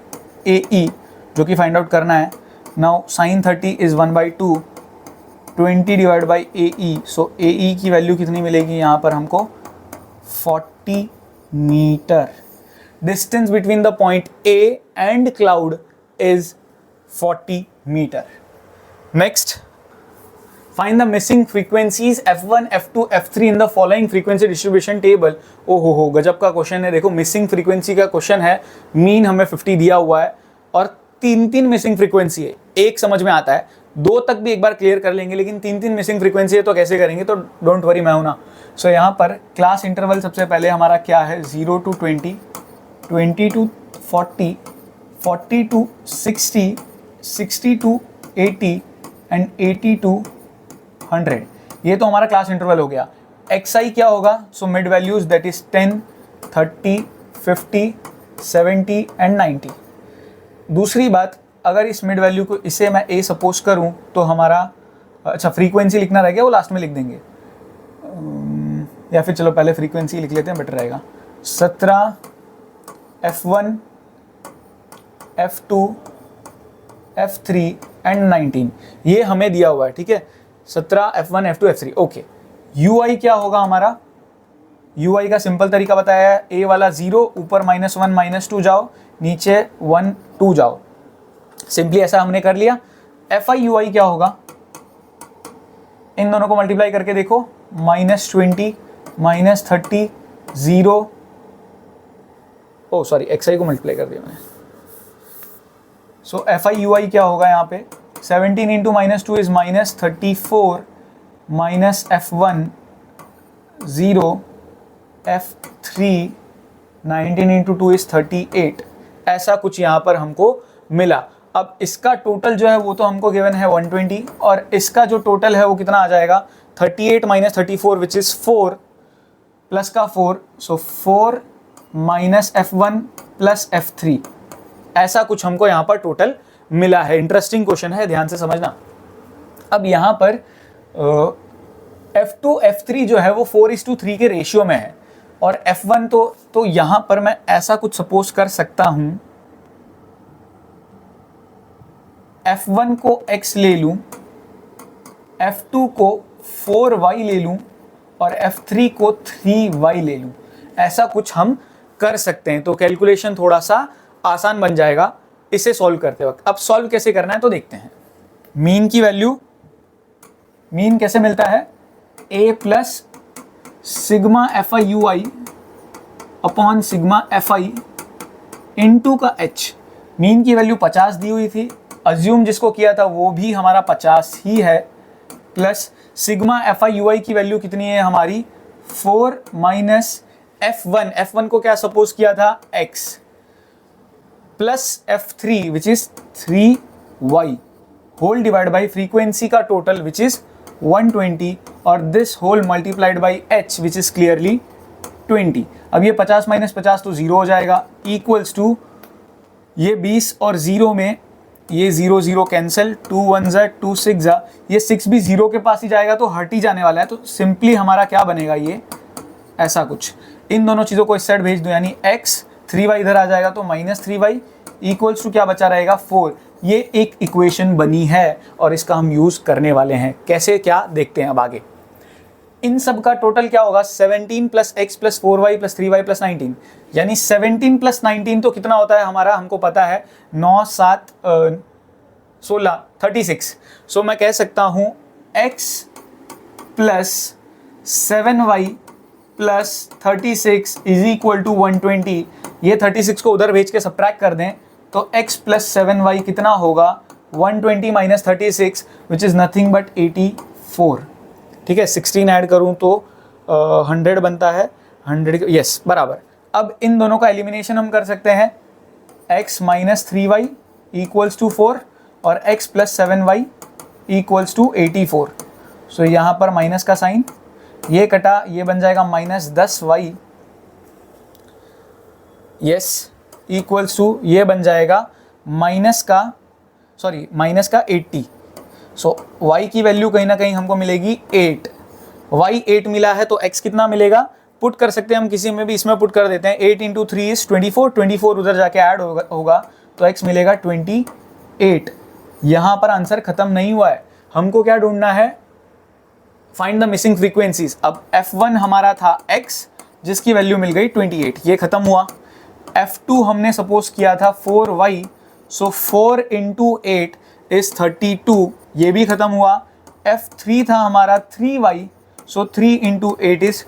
AE, जो कि फाइंड आउट करना है। Now sin 30 is 1/2, 20 divide by AE, so AE की वैल्यू कितनी मिलेगी यहाँ पर हमको, 40 metre. Distance between the point A and cloud is 40 metre. Next, find the missing frequencies F1, F2, F3 in the following frequency distribution table. ओ हो, गजब का क्वेश्चन है। देखो मिसिंग फ्रीक्वेंसी का क्वेश्चन है, मीन हमें 50 दिया हुआ है और तीन मिसिंग फ्रीक्वेंसी है। एक समझ में आता है, 2 तक भी एक बार क्लियर कर लेंगे, लेकिन 3 मिसिंग फ्रीक्वेंसी है तो कैसे करेंगे, तो डोंट वरी, मैं हूं ना। सो यहाँ पर क्लास इंटरवल सबसे पहले हमारा क्या है, 0 to 20, 20 to 40, 40 to 60, 60 to 80 and 80 to 100। ये तो हमारा क्लास इंटरवल हो गया। xi क्या होगा, so mid values that is 10, 30, 50, 70 and 90। दूसरी बात, अगर इस मिड वैल्यू को इसे मैं a सपोज करूं तो हमारा, अच्छा फ्रीक्वेंसी लिखना रह गया, वो लास्ट में लिख देंगे, या फिर चलो पहले फ्रीक्वेंसी लिख लेते हैं, बेटर रहेगा। 17, F1, F2, F3 एंड 19, ये हमें दिया हुआ है, ठीक है। 17, F1, F2, F3, okay. UI क्या होगा हमारा, UI का सिंपल तरीका बताया है, A वाला 0, ऊपर -1 -2 जाओ, नीचे 1 2 जाओ, सिंपली ऐसा हमने कर लिया। FI UI क्या होगा, इन दोनों को मल्टीप्लाई करके देखो, -20, -30, 0, ओ सॉरी XI को मल्टीप्लाई कर दिया मैंने। सो FI UI क्या होगा यहाँ पे, 17 into -2 is -34, -F1 0, F3 19 into 2 is 38, ऐसा कुछ यहाँ पर हमको मिला। अब इसका टोटल जो है वो तो हमको गिवन है 120, और इसका जो टोटल है वो कितना आ जाएगा, 38 - 34 विच इज 4 प्लस का 4, सो 4 -F1 प्लस F3, ऐसा कुछ हमको यहाँ पर टोटल मिला है। इंटरेस्टिंग क्वेश्चन है, ध्यान से समझना। अब यहाँ पर F2 F3 जो है वो 4:3 के रेशियो में है, और F1 तो यहाँ पर मैं ऐसा कुछ सपोज कर सकता हूँ, F1 को x ले लूँ, F2 को 4y ले लूँ, और F3 को 3y ले लूँ, ऐसा कुछ हम कर सकते हैं। तो कैलकुलेशन थोड़ा सा आसान बन जाएगा इसे सॉल्व करते वक्त। अब सॉल्व कैसे करना है तो देखते हैं। मीन की वैल्यू, मीन कैसे मिलता है, a plus sigma FI UI upon sigma FI into का h। मीन की वैल्यू 50 दी हुई थी, अज्यूम जिसको किया था वो भी हमारा 50 ही है, प्लस सिग्मा FI UI की वैल्यू कितनी है हमारी, 4 माइनस F1, F1 को क्या सपोज किया था, x, plus F3 which is 3y whole divide by frequency का टोटल विच इज 120, और this whole multiplied by h which is clearly 20। अब ये 50 माइनस 50 तो 0 हो जाएगा, इक्वल्स टू ये 20 और 0 में ये 0 0 कैंसिल, 2 1 जा 2 6 जा, ये 6 भी 0 के पास ही जाएगा तो हट ही जाने वाला है। तो सिंपली हमारा क्या बनेगा, ये ऐसा कुछ, इन दोनों चीज़ों को इस साइड भेज दो, यानी x, 3y इधर आ जाएगा तो -3y इक्वल्स टू क्या बचा रहेगा, 4। ये एक इक्वेशन बनी है और इसका हम यूज़ करने वाले हैं। कैसे क्या देखते हैं अब आगे। इन सब का टोटल क्या होगा, 17 plus x plus 4y plus 3y plus 19, यानी 17 प्लस 19 तो कितना होता है हमारा, हमको पता है 9 7 16 36। सो मैं कह सकता हूँ x plus 7y plus 36 is equal to 120। ये 36 को उधर भेज के सब्ट्रैक्ट कर दें तो x प्लस 7y कितना होगा, 120 minus 36 which is nothing but 84। ठीक है, 16 ऐड करूँ तो 100 बनता है, 100 यस बराबर। अब इन दोनों का एलिमिनेशन हम कर सकते हैं, x minus 3y equals to 4 और x plus 7y equals to 84। So यहाँ पर माइनस का साइन, ये कटा, ये बन जाएगा minus 10y, yes, equals to ये बन जाएगा माइनस का 80। सो y की वैल्यू कहीं ना कहीं हमको मिलेगी 8, y 8 मिला है तो x कितना मिलेगा, पुट कर सकते हैं हम किसी में भी, इसमें पुट कर देते हैं, 8 इंटू 3 इज 24, 24 उधर जाके ऐड होगा तो x मिलेगा 28। यहाँ पर आंसर खत्म नहीं हुआ है, हमको क्या ढूंढना है, फाइंड द मिसिंग फ्रीक्वेंसीज। अब F1 हमारा था x जिसकी वैल्यू मिल गई 28, ये खत्म हुआ। F2 हमने सपोज किया था 4y, सो 4 इंटू 8 इज 32, ये भी खत्म हुआ। F3 था हमारा 3y, सो 3 इंटू 8 इज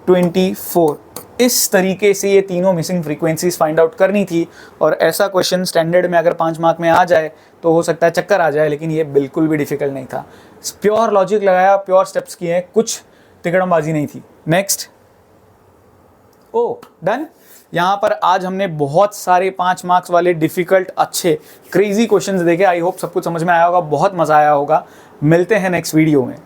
24। इस तरीके से ये तीनों मिसिंग फ्रीक्वेंसीज फाइंड आउट करनी थी। और ऐसा क्वेश्चन स्टैंडर्ड में अगर 5 मार्क में आ जाए तो हो सकता है चक्कर आ जाए, लेकिन ये बिल्कुल भी डिफिकल्ट नहीं था। प्योर लॉजिक लगाया, प्योर स्टेप्स किए हैं, कुछ तिकड़मबाजी नहीं थी। नेक्स्ट, ओ डन। यहाँ पर आज हमने बहुत सारे 5 मार्क्स वाले डिफिकल्ट अच्छे क्रेजी क्वेश्चंस देखे। आई होप सब कुछ समझ में आया होगा, बहुत मजा आया होगा। मिलते हैं नेक्स्ट वीडियो में।